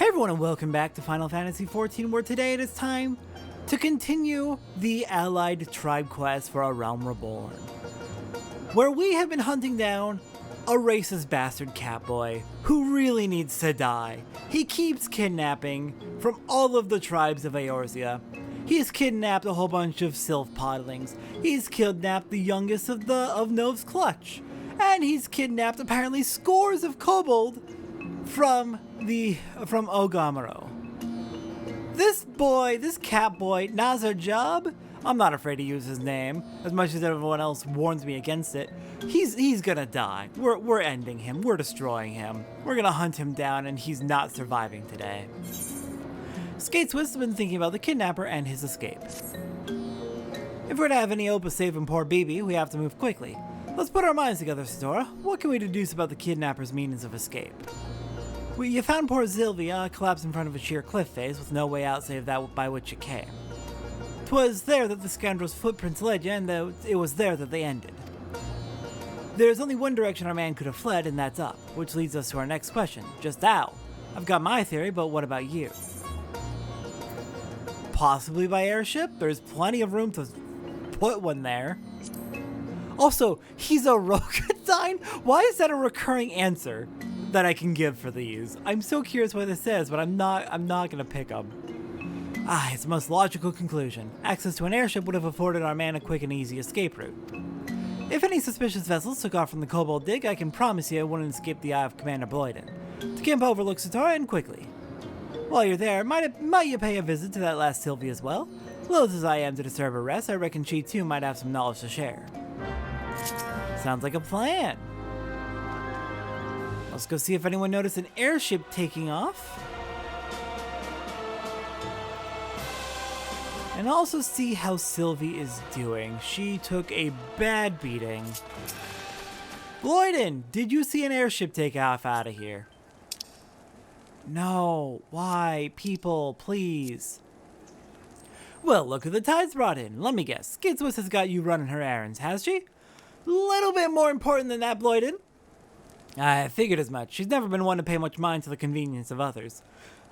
everyone and welcome back to Final Fantasy XIV, where today it is time to continue the allied tribe quest for A Realm Reborn, where we have been hunting down a racist bastard catboy who really needs to die. He keeps kidnapping from all of the tribes of Eorzea. He's kidnapped a whole bunch of sylph podlings. He's kidnapped the youngest of Nov's clutch. And he's kidnapped apparently scores of kobold from Ogamaro. This cat boy, Nazarjab, I'm not afraid to use his name, as much as everyone else warns me against it. He's gonna die. We're ending him. We're destroying him. We're gonna hunt him down, and he's not surviving today. Skate Swiss has been thinking about the kidnapper and his escape. If we're to have any hope of saving poor BB, we have to move quickly. Let's put our minds together, Satora. What can we deduce about the kidnapper's means of escape? You found poor Sylvia collapsed in front of a sheer cliff face with no way out save that by which it came. 'Twas there that the scoundrel's footprints led you, and it was there that they ended. There's only one direction our man could have fled, and that's up, which leads us to our next question. Just how? I've got my theory, but what about you? Possibly by airship? There's plenty of room to put one there. Also, he's a Rogatine? Why is that a recurring answer that I can give for these? I'm so curious what this says, but I'm not gonna pick them. It's the most logical conclusion. Access to an airship would have afforded our man a quick and easy escape route. If any suspicious vessels took off from the Kobold Dig, I can promise you it wouldn't escape the eye of Commander Bloyden. To camp overlook Satora and quickly. While you're there, might you pay a visit to that last Sylvie as well? Loath as I am to disturb her rest, I reckon she too might have some knowledge to share. Sounds like a plan. Let's go see if anyone noticed an airship taking off. And also see how Sylvie is doing. She took a bad beating. Bloyden, did you see an airship take off out of here? No. Why? People, please. Well, look who the tide's brought in. Let me guess. Skate Swiss has got you running her errands, has she? Little bit more important than that, Bloyden. I figured as much. She's never been one to pay much mind to the convenience of others.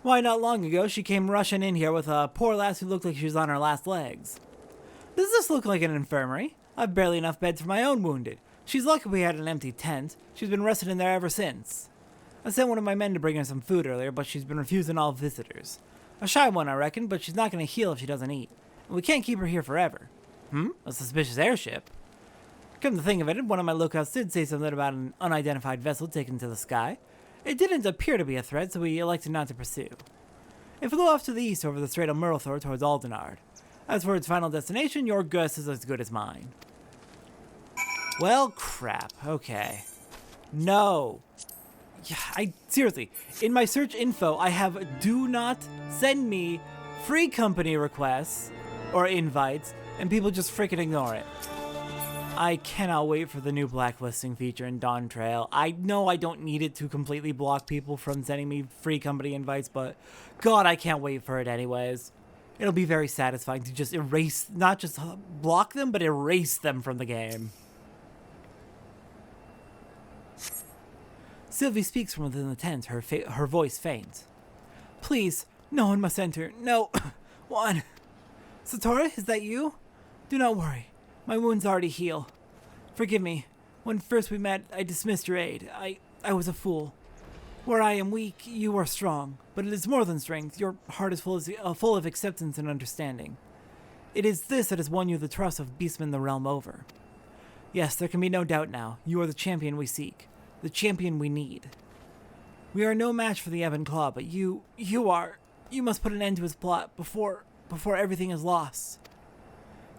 Why, not long ago, she came rushing in here with a poor lass who looked like she was on her last legs. Does this look like an infirmary? I've barely enough beds for my own wounded. She's lucky we had an empty tent. She's been resting in there ever since. I sent one of my men to bring her some food earlier, but she's been refusing all visitors. A shy one, I reckon, but she's not going to heal if she doesn't eat. And we can't keep her here forever. A suspicious airship? Come to think of it, one of my lookouts did say something about an unidentified vessel taken to the sky. It didn't appear to be a threat, so we elected not to pursue. It flew off to the east over the Strait of Murlthor towards Aldenard. As for its final destination, your guess is as good as mine. Well, crap. Okay. No. Yeah, seriously, in my search info, I have do not send me free company requests or invites, and people just freaking ignore it. I cannot wait for the new blacklisting feature in Dawn Trail. I know I don't need it to completely block people from sending me free company invites, but God, I can't wait for it anyways. It'll be very satisfying to just erase, not just block them, but erase them from the game. Sylvie speaks from within the tent, her voice faint. Please, no one must enter. No one. Satora, is that you? Do not worry. My wounds already heal. Forgive me. When first we met, I dismissed your aid. I was a fool. Where I am weak, you are strong. But it is more than strength. Your heart is full of acceptance and understanding. It is this that has won you the trust of beastmen the realm over. Yes, there can be no doubt now. You are the champion we seek. The champion we need. We are no match for the Ebon Claw, but you are. You must put an end to his plot before everything is lost.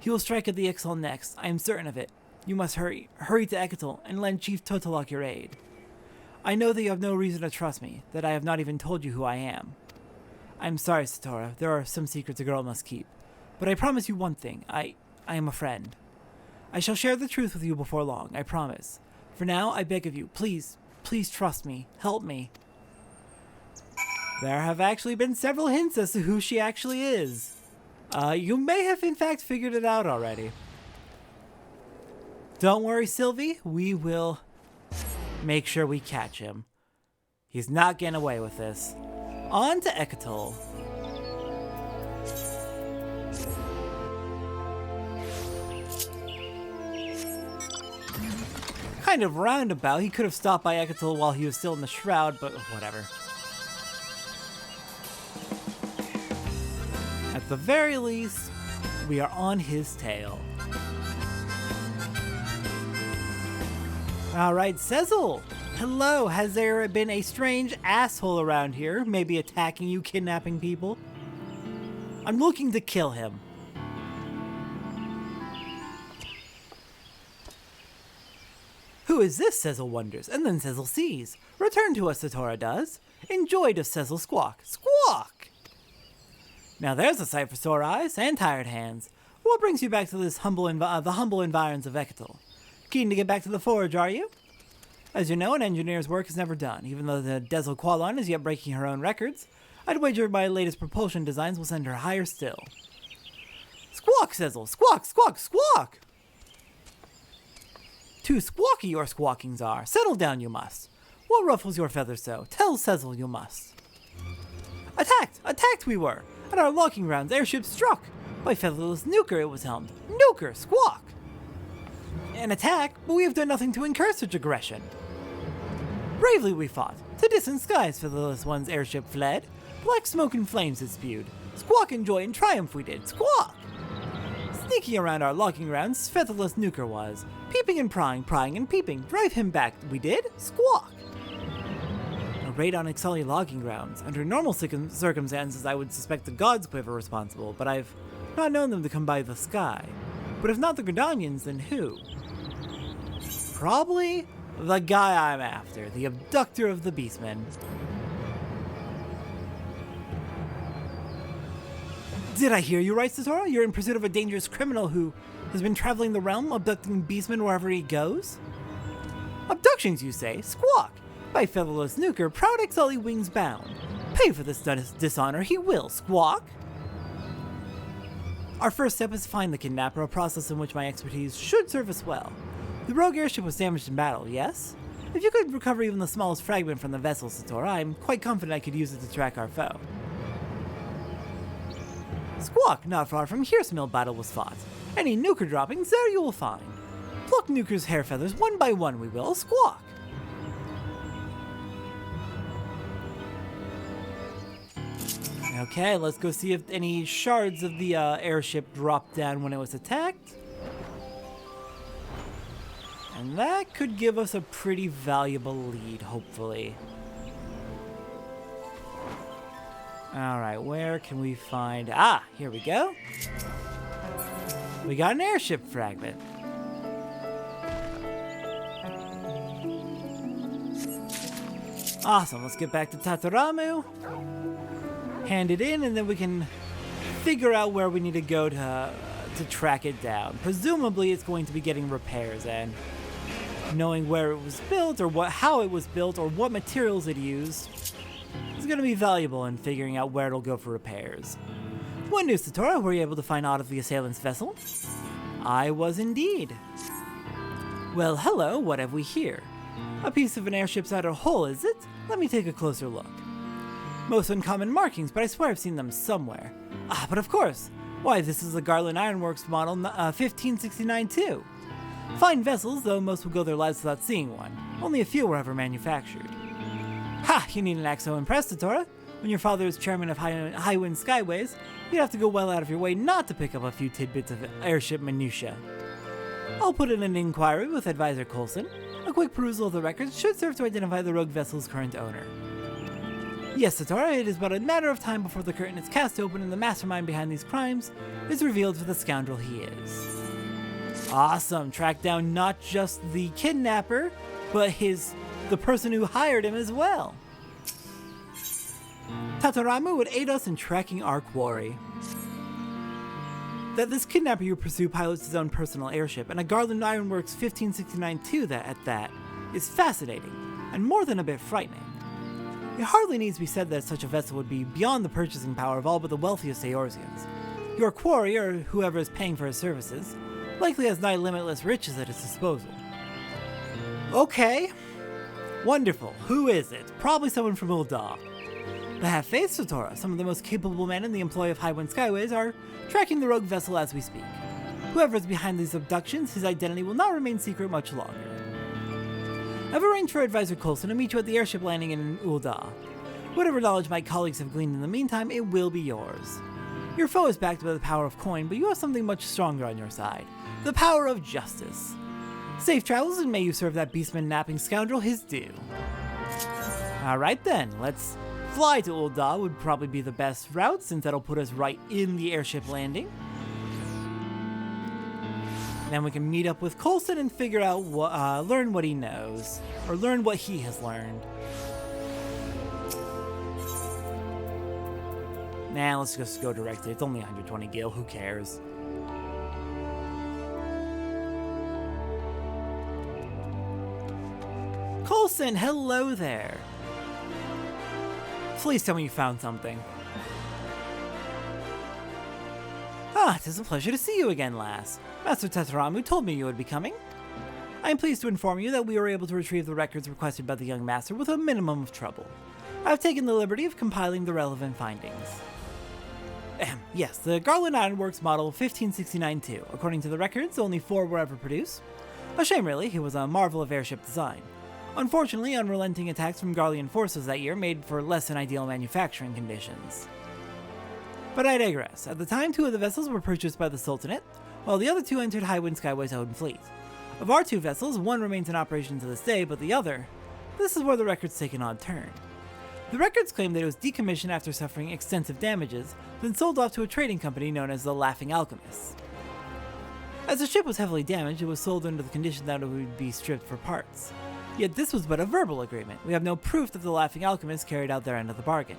He will strike at the Ehcatl next, I am certain of it. You must hurry. Hurry to Ehcatl and lend Chief Totalok your aid. I know that you have no reason to trust me, that I have not even told you who I am. I am sorry, Satora, there are some secrets a girl must keep. But I promise you one thing, I am a friend. I shall share the truth with you before long, I promise. For now, I beg of you, please trust me, help me. There have actually been several hints as to who she actually is. You may have in fact figured it out already. Don't worry, Sylvie. We will make sure we catch him. He's not getting away with this. On to Ehcatl. Kind of roundabout. He could have stopped by Ehcatl while he was still in the shroud, but whatever. At the very least, we are on his tail. Alright, Sezzle! Hello, has there been a strange asshole around here, maybe attacking you, kidnapping people? I'm looking to kill him. Who is this, Sezzle wonders, and then Sezzle sees. Return to us, Satora does. Enjoy, does Sezzle squawk. Squawk! Now there's a sight for sore eyes and tired hands. What brings you back to this humble environs of Ehcatl? Keen to get back to the forge, are you? As you know, an engineer's work is never done. Even though the Dezel Qualon is yet breaking her own records, I'd wager my latest propulsion designs will send her higher still. Squawk, Sezzle! Squawk, squawk, squawk! Too squawky your squawkings are. Settle down, you must. What ruffles your feathers so? Tell Sezzle you must. Attacked! Attacked we were! At our locking grounds, airship struck! By featherless Nuker it was helmed. Nuker! Squawk! An attack, but we have done nothing to incur such aggression. Bravely we fought. To distant skies featherless one's airship fled. Black smoke and flames it spewed. Squawk in joy and triumph we did. Squawk! Sneaking around our locking grounds, featherless Nuker was. Peeping and prying, prying and peeping. Drive him back, we did. Squawk! A raid on Ehcatl logging grounds. Under normal circumstances, I would suspect the gods quiver responsible, but I've not known them to come by the sky. But if not the Gridanians, then who? Probably the guy I'm after, the abductor of the beastmen. Did I hear you right, Satora? You're in pursuit of a dangerous criminal who has been traveling the realm, abducting beastmen wherever he goes? Abductions, you say? Squawk! By featherless Nuker, proud Ehcatl wings bound. Pay for this dishonor, he will. Squawk! Our first step is to find the kidnapper, a process in which my expertise should serve us well. The rogue airship was damaged in battle, yes? If you could recover even the smallest fragment from the vessel, Satora, I'm quite confident I could use it to track our foe. Squawk! Not far from here Smil battle was fought. Any Nuker droppings there you will find. Pluck Nuker's hair feathers one by one we will. Squawk! Okay, let's go see if any shards of the airship dropped down when it was attacked. And that could give us a pretty valuable lead, hopefully. Alright, where can we find... Ah, here we go. We got an airship fragment. Awesome, let's get back to Tataramu. Hand it in, and then we can figure out where we need to go to track it down. Presumably it's going to be getting repairs, and knowing where it was built, or how it was built, or what materials it used is going to be valuable in figuring out where it'll go for repairs. What news, Satora? Were you able to find aught of the assailant's vessel? I was indeed. Well, hello, what have we here? A piece of an airship's outer hull, is it? Let me take a closer look. Most uncommon markings, but I swear I've seen them somewhere. Ah, but of course. Why, this is a Garland Ironworks model 1569 too. Fine vessels, though most will go their lives without seeing one. Only a few were ever manufactured. Ha! You needn't act so impressed, Satora. When your father is chairman of Highwind Skyways, you'd have to go well out of your way not to pick up a few tidbits of airship minutiae. I'll put in an inquiry with Advisor Coulson. A quick perusal of the records should serve to identify the rogue vessel's current owner. Yes, Satora, it is but a matter of time before the curtain is cast open and the mastermind behind these crimes is revealed for the scoundrel he is. Awesome! Track down not just the kidnapper, but the person who hired him as well. Tataramu would aid us in tracking our quarry. That this kidnapper you pursue pilots his own personal airship, and a Garland Ironworks 1569 too that is fascinating, and more than a bit frightening. It hardly needs to be said that such a vessel would be beyond the purchasing power of all but the wealthiest Eorzeans. Your quarry, or whoever is paying for his services, likely has nigh limitless riches at its disposal. Okay. Wonderful. Who is it? Probably someone from Ul'dah. The half-faith Satora, some of the most capable men in the employ of Highwind Skyways, are tracking the rogue vessel as we speak. Whoever is behind these abductions, his identity will not remain secret much longer. I've arranged for Advisor Coulson to meet you at the airship landing in Ul'dah. Whatever knowledge my colleagues have gleaned in the meantime, it will be yours. Your foe is backed by the power of coin, but you have something much stronger on your side. The power of justice. Safe travels, and may you serve that beastman napping scoundrel his due. Alright then, let's fly to Ul'dah. Would probably be the best route, since that'll put us right in the airship landing. Then we can meet up with Coulson and figure out what, learn what he knows. Or learn what he has learned. Nah, let's just go directly. It's only 120 gil, who cares? Coulson, hello there. Please tell me you found something. Ah, it is a pleasure to see you again, lass. Master Tetaramu told me you would be coming. I am pleased to inform you that we were able to retrieve the records requested by the young master with a minimum of trouble. I have taken the liberty of compiling the relevant findings. Yes, the Garland Ironworks model 1569-2. According to the records, only 4 were ever produced. A shame, really. He was a marvel of airship design. Unfortunately, unrelenting attacks from Garlean forces that year made for less than ideal manufacturing conditions. But I digress. At the time, 2 of the vessels were purchased by the Sultanate, while the other 2 entered Highwind Skyway's own fleet. Of our 2 vessels, one remains in operation to this day, but the other... This is where the records take an odd turn. The records claim that it was decommissioned after suffering extensive damages, then sold off to a trading company known as the Laughing Alchemists. As the ship was heavily damaged, it was sold under the condition that it would be stripped for parts. Yet this was but a verbal agreement. We have no proof that the Laughing Alchemists carried out their end of the bargain.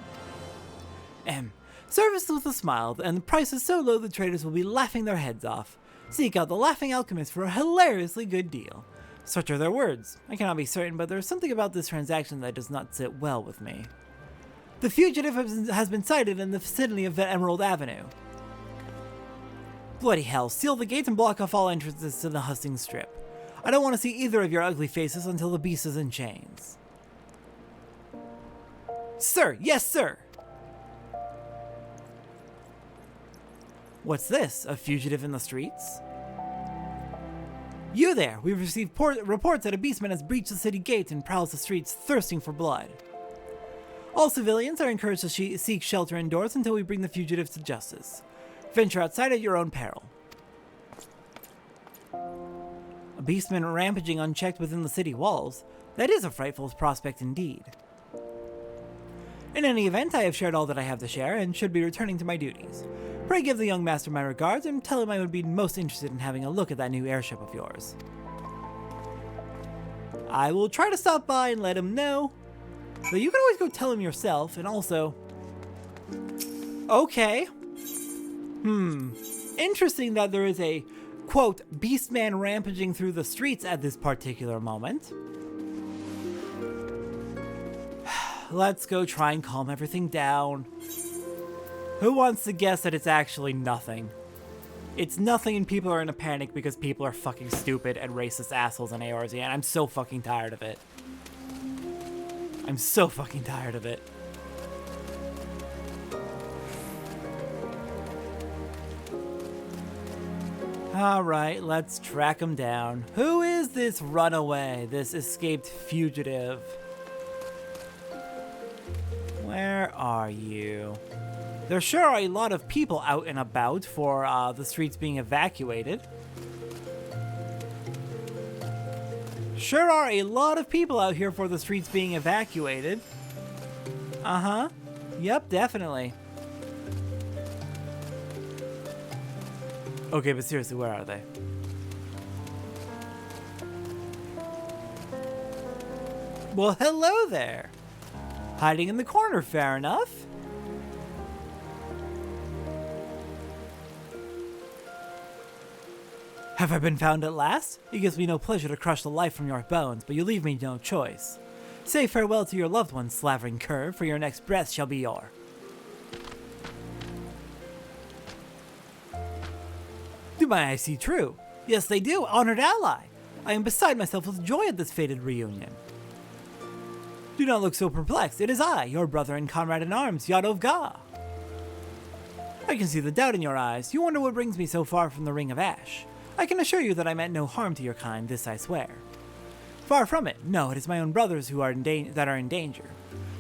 Serviced with a smile, and the price is so low the traders will be laughing their heads off. Seek out the Laughing Alchemists for a hilariously good deal. Such are their words. I cannot be certain, but there is something about this transaction that does not sit well with me. The fugitive has been sighted in the vicinity of Emerald Avenue. Bloody hell, seal the gates and block off all entrances to the hustings strip. I don't want to see either of your ugly faces until the beast is in chains. Sir, yes sir! What's this? A fugitive in the streets? You there! We've received reports that a beastman has breached the city gates and prowls the streets thirsting for blood. All civilians are encouraged to seek shelter indoors until we bring the fugitives to justice. Venture outside at your own peril. A beastman rampaging unchecked within the city walls? That is a frightful prospect indeed. In any event, I have shared all that I have to share and should be returning to my duties. Pray give the young master my regards and tell him I would be most interested in having a look at that new airship of yours. I will try to stop by and let him know. Though you can always go tell him yourself, and also... Okay. Interesting that there is a, quote, beastman rampaging through the streets at this particular moment. Let's go try and calm everything down. Who wants to guess that it's actually nothing? It's nothing and people are in a panic because people are fucking stupid and racist assholes in ARZ, and I'm so fucking tired of it. I'm so fucking tired of it. Alright, let's track him down. Who is this runaway, this escaped fugitive? Where are you? There sure are a lot of people out and about for the streets being evacuated. Sure are a lot of people out here for the streets being evacuated. Uh-huh. Yep, definitely. Okay, but seriously, where are they? Well, hello there. Hiding in the corner, fair enough. Have I been found at last? It gives me no pleasure to crush the life from your bones, but you leave me no choice. Say farewell to your loved one, slavering cur, for your next breath shall be your. Do my eyes see true? Yes, they do, honored ally. I am beside myself with joy at this fated reunion. Do not look so perplexed. It is I, your brother and comrade in arms, Yadov Ga. I can see the doubt in your eyes. You wonder what brings me so far from the Ring of Ash. I can assure you that I meant no harm to your kind, this I swear. Far from it. No, it is my own brothers who are that are in danger.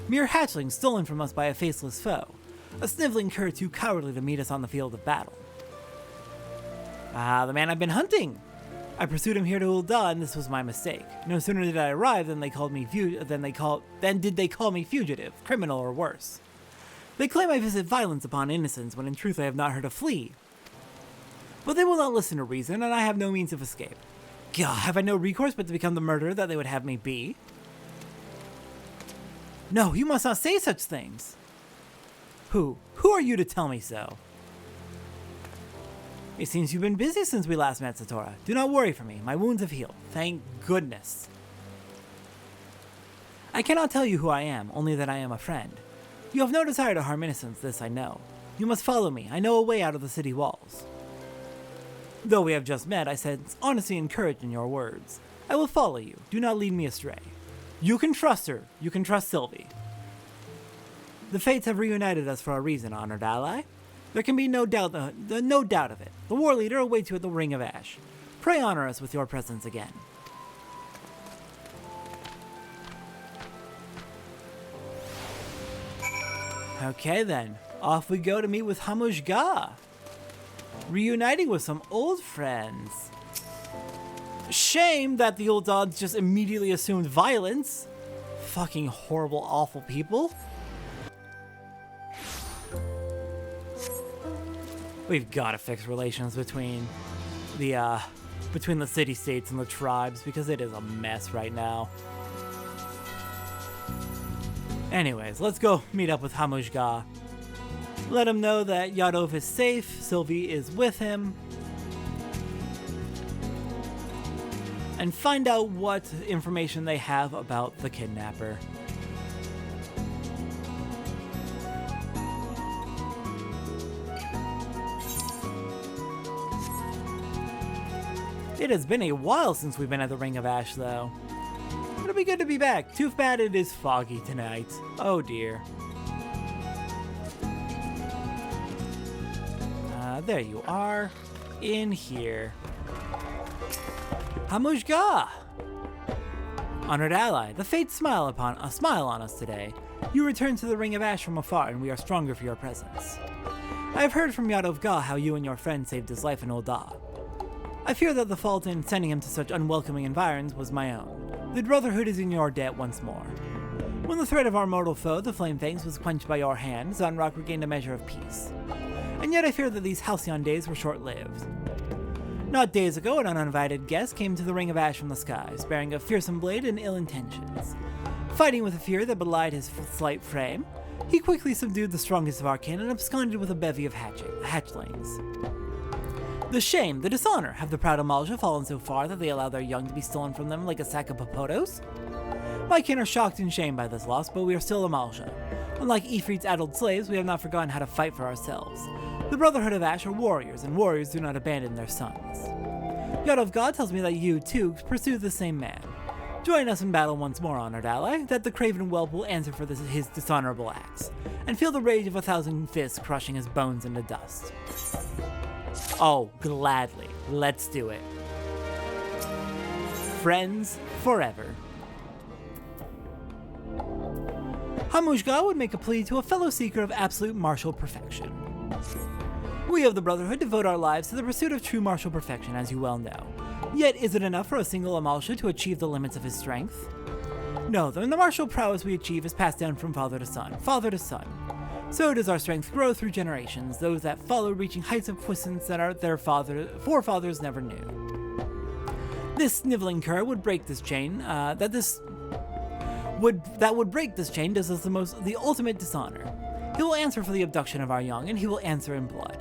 Mere hatchlings stolen from us by a faceless foe. A sniveling cur too cowardly to meet us on the field of battle. Ah, the man I've been hunting! I pursued him here to Ul'dah, and this was my mistake. No sooner did I arrive than they called me did they call me fugitive, criminal, or worse. They claim I visit violence upon innocents, when in truth I have not heard a flea. But they will not listen to reason, and I have no means of escape. Gah, have I no recourse but to become the murderer that they would have me be? No, you must not say such things! Who are you to tell me so? It seems you've been busy since we last met, Satora. Do not worry for me, my wounds have healed. Thank goodness. I cannot tell you who I am, only that I am a friend. You have no desire to harm innocents, this I know. You must follow me, I know a way out of the city walls. Though we have just met, I sense honesty and courage in your words. I will follow you, do not lead me astray. You can trust her, you can trust Sylvie. The fates have reunited us for a reason, honored ally. There can be no doubt of it. The war leader awaits you at the Ring of Ash. Pray honor us with your presence again. Okay then, off we go to meet with Hamuj Ga. Reuniting with some old friends. Shame that the old dogs just immediately assumed violence. Fucking horrible, awful people. We've got to fix relations between the city-states and the tribes, because it is a mess right now. Anyways, let's go meet up with Hamuj Ga. Let him know that Yadov is safe, Sylvie is with him, and find out what information they have about the kidnapper. It has been a while since we've been at the Ring of Ash, though. It'll be good to be back. Too bad it is foggy tonight. Oh dear. There you are. In here. Hamuj Ga! Honored ally, the fates smile on us today. You returned to the Ring of Ash from afar, and we are stronger for your presence. I have heard from Yadov Ga how you and your friend saved his life in Ul'dah. I fear that the fault in sending him to such unwelcoming environs was my own. The Brotherhood is in your debt once more. When the threat of our mortal foe, the Flame Fangs, was quenched by your hand, Zanrock regained a measure of peace. And yet I fear that these halcyon days were short-lived. Not days ago, an uninvited guest came to the Ring of Ash from the skies, bearing a fearsome blade and ill intentions. Fighting with a fear that belied his slight frame, he quickly subdued the strongest of our kin and absconded with a bevy of hatchlings. The shame, the dishonor, have the proud Amalja fallen so far that they allow their young to be stolen from them like a sack of popotos? My kin are shocked and shamed by this loss, but we are still Amalja. Unlike Ifrit's addled slaves, we have not forgotten how to fight for ourselves. The Brotherhood of Ash are warriors, and warriors do not abandon their sons. Yadov God tells me that you, too, pursue the same man. Join us in battle once more, honored ally, that the craven whelp will answer for his dishonorable acts, and feel the rage of 1,000 fists crushing his bones into dust. Oh, gladly. Let's do it. Friends forever. Hamuj Ga would make a plea to a fellow seeker of absolute martial perfection. We of the Brotherhood devote our lives to the pursuit of true martial perfection, as you well know. Yet, is it enough for a single Amalja to achieve the limits of his strength? No, the martial prowess we achieve is passed down from father to son, So does our strength grow through generations, those that follow reaching heights of puissance that their forefathers never knew. This sniveling cur would break this chain, that would break this chain does us the ultimate dishonor. He will answer for the abduction of our young, and he will answer in blood.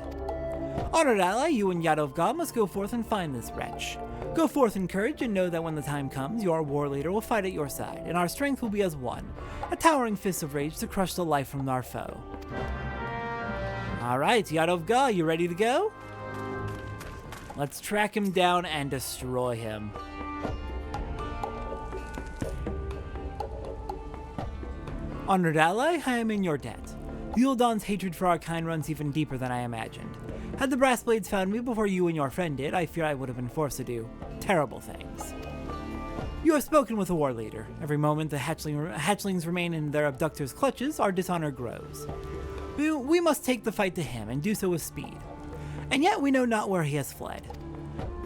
Honored ally, you and Yadov God must go forth and find this wretch. Go forth in courage and know that when the time comes, your war leader will fight at your side, and our strength will be as one, a towering fist of rage to crush the life from our foe. Alright, Yadov God, you ready to go? Let's track him down and destroy him. Honored ally, I am in your debt. The Ul'Dawn's hatred for our kind runs even deeper than I imagined. Had the Brass Blades found me before you and your friend did, I fear I would have been forced to do terrible things. You have spoken with the war leader. Every moment the hatchlings remain in their abductors' clutches, our dishonor grows. We must take the fight to him, and do so with speed. And yet we know not where he has fled.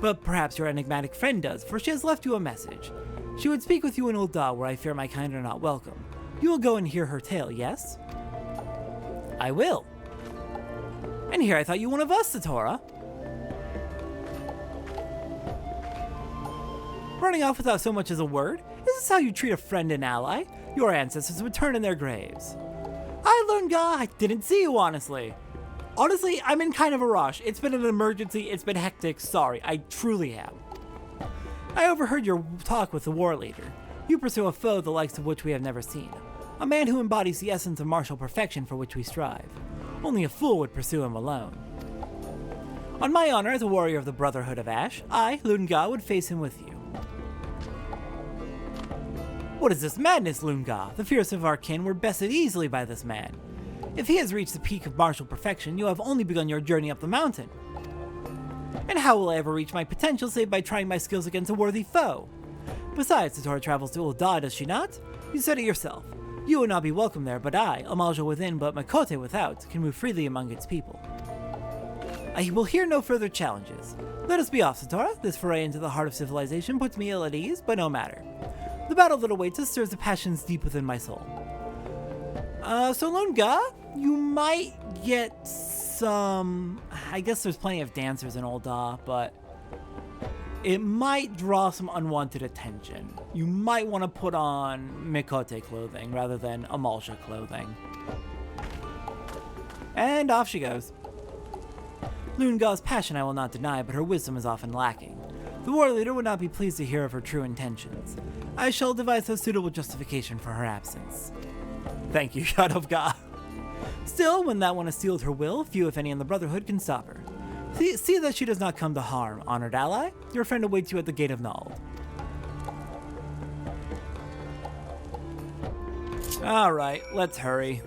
But perhaps your enigmatic friend does, for she has left you a message. She would speak with you in Ul'Dah, where I fear my kind are not welcome. You will go and hear her tale, yes? I will. And here I thought you one of us, Satora. Running off without so much as a word? Is this how you treat a friend and ally? Your ancestors would turn in their graves. I learned, I didn't see you, honestly. Honestly, I'm in kind of a rush. It's been an emergency, it's been hectic, sorry, I truly am. I overheard your talk with the war leader. You pursue a foe the likes of which we have never seen. A man who embodies the essence of martial perfection for which we strive. Only a fool would pursue him alone. On my honor as a warrior of the Brotherhood of Ash, I, Lunga, would face him with you. What is this madness, Lunga? The fierce of our kin were bested easily by this man. If he has reached the peak of martial perfection, you have only begun your journey up the mountain. And how will I ever reach my potential save by trying my skills against a worthy foe? Besides, Satora travels to Ul'Dah, does she not? You said it yourself. You will not be welcome there, but I, Amalja within but Miqo'te without, can move freely among its people. I will hear no further challenges. Let us be off, Satora. This foray into the heart of civilization puts me ill at ease, but no matter. The battle that awaits us stirs the passions deep within my soul. So Lunga, you might get some... I guess there's plenty of dancers in Ul'Dah, but it might draw some unwanted attention. You might want to put on Miqo'te clothing rather than Amalja clothing. And off she goes. Lunga's passion I will not deny, but her wisdom is often lacking. The war leader would not be pleased to hear of her true intentions. I shall devise a suitable justification for her absence. Thank you, God of God. Still, when that one has sealed her will, few if any in the Brotherhood can stop her. See that she does not come to harm, honored ally. Your friend awaits you at the gate of Nald. Alright, let's hurry.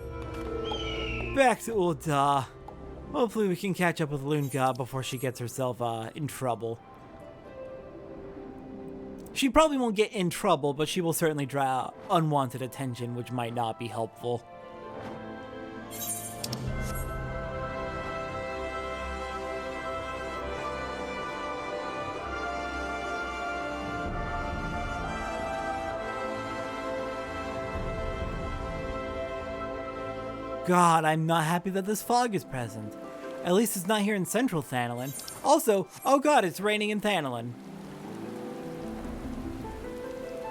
Back to Ul'Dah. Hopefully we can catch up with Lunga before she gets herself in trouble. She probably won't get in trouble, but she will certainly draw unwanted attention, which might not be helpful. God, I'm not happy that this fog is present. At least it's not here in central Thanalan. Also, oh god, it's raining in Thanalan.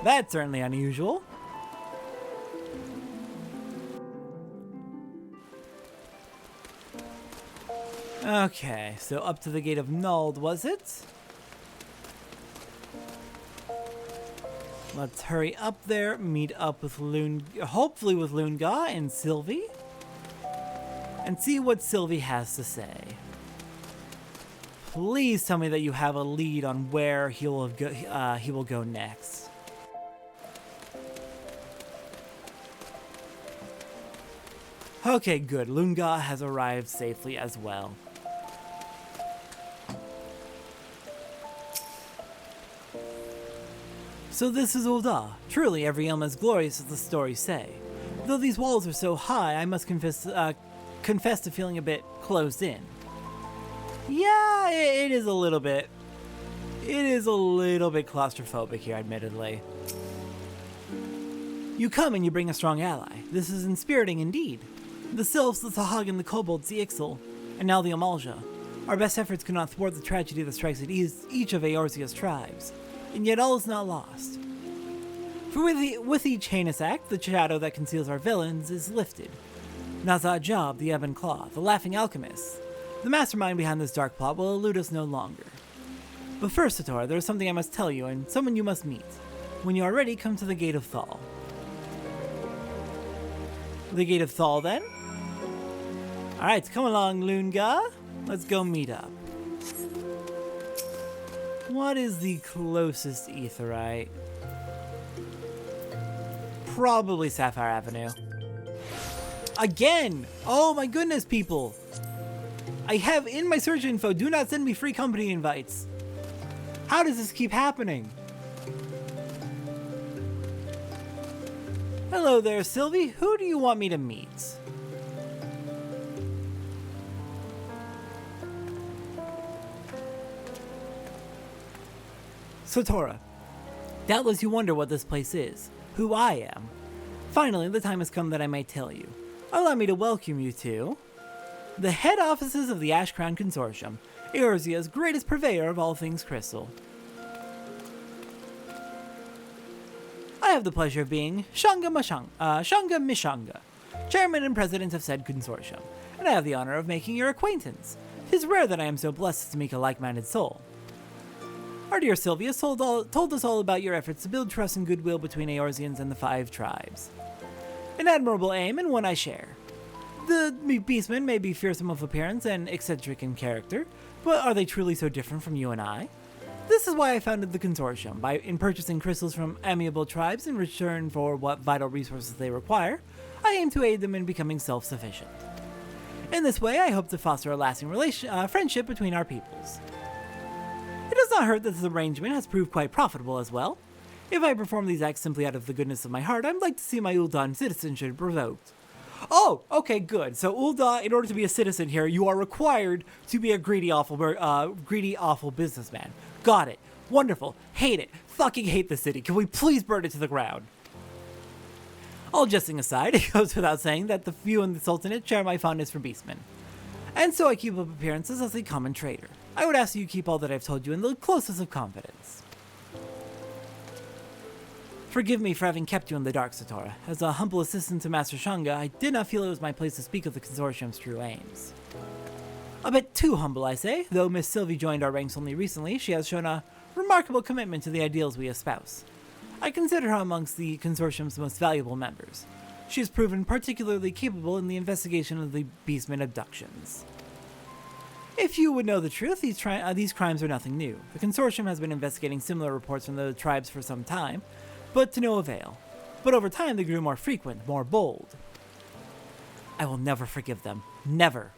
That's certainly unusual. Okay, so up to the gate of Nald, was it? Let's hurry up there, meet up with hopefully with Lunga and Sylvie, and see what Sylvie has to say. Please tell me that you have a lead on where he will go next. Okay, good. Lunga has arrived safely as well. So this is Ul'Dah. Truly, every elm as glorious as the stories say. Though these walls are so high, I must confess to feeling a bit closed in. Yeah, it is a little bit. It is a little bit claustrophobic here, admittedly. You come and you bring a strong ally. This is inspiriting indeed. The Sylphs, the Sahag, and the Kobolds, the Ehcatl, and now the Amalja. Our best efforts could not thwart the tragedy that strikes at each of Eorzea's tribes, and yet all is not lost. For with each heinous act, the shadow that conceals our villains is lifted. Nazad Job, the Ebon Claw, the Laughing Alchemist, the mastermind behind this dark plot will elude us no longer. But first, Satora, there is something I must tell you, and someone you must meet. When you are ready, come to the Gate of Thal. The Gate of Thal, then? Alright, come along, Lunga. Let's go meet up. What is the closest aetheryte? Probably Sapphire Avenue. Again! Oh my goodness, people! I have in my search info, do not send me free company invites. How does this keep happening? Hello there, Sylvie. Who do you want me to meet? Satora. Doubtless you wonder what this place is, who I am. Finally, the time has come that I may tell you. Allow me to welcome you to the head offices of the Ash Crown Consortium, Eorzea's greatest purveyor of all things crystal. I have the pleasure of being Shanga Mishanga, chairman and president of said consortium, and I have the honor of making your acquaintance. 'Tis rare that I am so blessed to meet a like-minded soul. Our dear Sylvia told us all about your efforts to build trust and goodwill between Eorzeans and the 5 tribes. An admirable aim, and one I share. The beastmen may be fearsome of appearance and eccentric in character, but are they truly so different from you and I? This is why I founded the consortium. In purchasing crystals from amiable tribes in return for what vital resources they require, I aim to aid them in becoming self-sufficient. In this way, I hope to foster a lasting friendship between our peoples. It does not hurt that this arrangement has proved quite profitable as well. If I perform these acts simply out of the goodness of my heart, I'd like to see my Uldan citizenship revoked. Oh, okay, good. So Ulda, in order to be a citizen here, you are required to be a greedy, awful businessman. Got it. Wonderful. Hate it. Fucking hate the city. Can we please burn it to the ground? All jesting aside, it goes without saying that the few and the Sultanate share my fondness for beastmen. And so I keep up appearances as a common trader. I would ask you to keep all that I've told you in the closest of confidence. Forgive me for having kept you in the dark, Satora. As a humble assistant to Master Shanga, I did not feel it was my place to speak of the consortium's true aims. A bit too humble, I say. Though Miss Sylvie joined our ranks only recently, she has shown a remarkable commitment to the ideals we espouse. I consider her amongst the consortium's most valuable members. She has proven particularly capable in the investigation of the beastmen abductions. If you would know the truth, these crimes are nothing new. The consortium has been investigating similar reports from the tribes for some time, but to no avail. But over time, they grew more frequent, more bold. I will never forgive them. Never.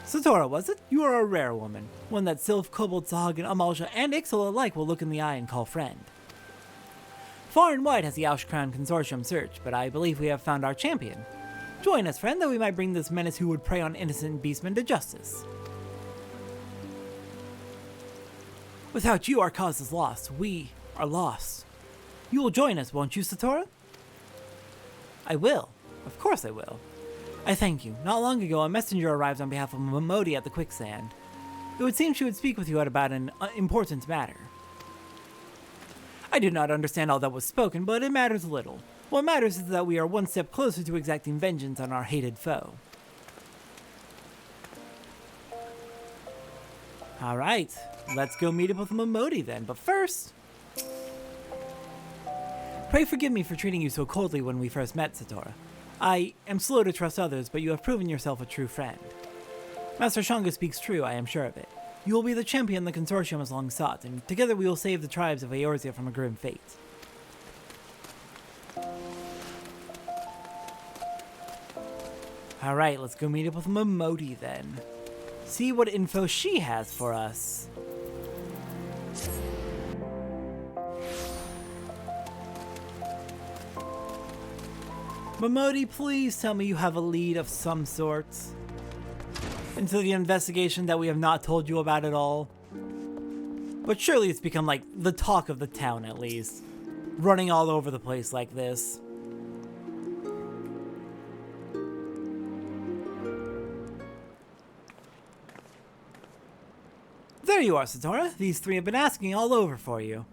Satora, was it? You are a rare woman. One that Sylph, Kobold, Sahag, and Amalja, and Ehcatl alike will look in the eye and call friend. Far and wide has the Ash Crown Consortium searched, but I believe we have found our champion. Join us, friend, that we might bring this menace who would prey on innocent beastmen to justice. Without you, our cause is lost. We are lost. You will join us, won't you, Satora? I will. Of course I will. I thank you. Not long ago, a messenger arrived on behalf of Momodi at the quicksand. It would seem she would speak with you about an important matter. I did not understand all that was spoken, but it matters little. What matters is that we are one step closer to exacting vengeance on our hated foe. Alright, let's go meet up with Momodi then, but first... Pray forgive me for treating you so coldly when we first met, Satora. I am slow to trust others, but you have proven yourself a true friend. Master Shanga speaks true, I am sure of it. You will be the champion the consortium has long sought, and together we will save the tribes of Eorzea from a grim fate. Alright, let's go meet up with Momodi then. See what info she has for us. Momodi, please tell me you have a lead of some sort into the investigation that we have not told you about at all. But surely it's become like the talk of the town at least. Running all over the place like this. There you are, Satora. These three have been asking all over for you.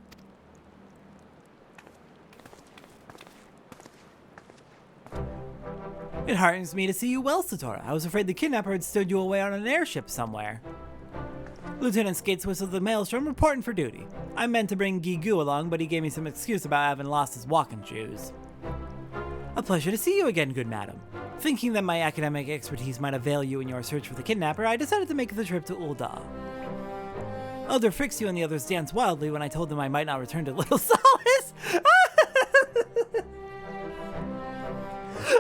It heartens me to see you well, Satora. I was afraid the kidnapper had stowed you away on an airship somewhere. Lieutenant Skateswiss of the Maelstrom reporting for duty. I meant to bring Gigu along, but he gave me some excuse about having lost his walking shoes. A pleasure to see you again, good madam. Thinking that my academic expertise might avail you in your search for the kidnapper, I decided to make the trip to Ulda. Elder Frixu and the others danced wildly when I told them I might not return to Little Solace.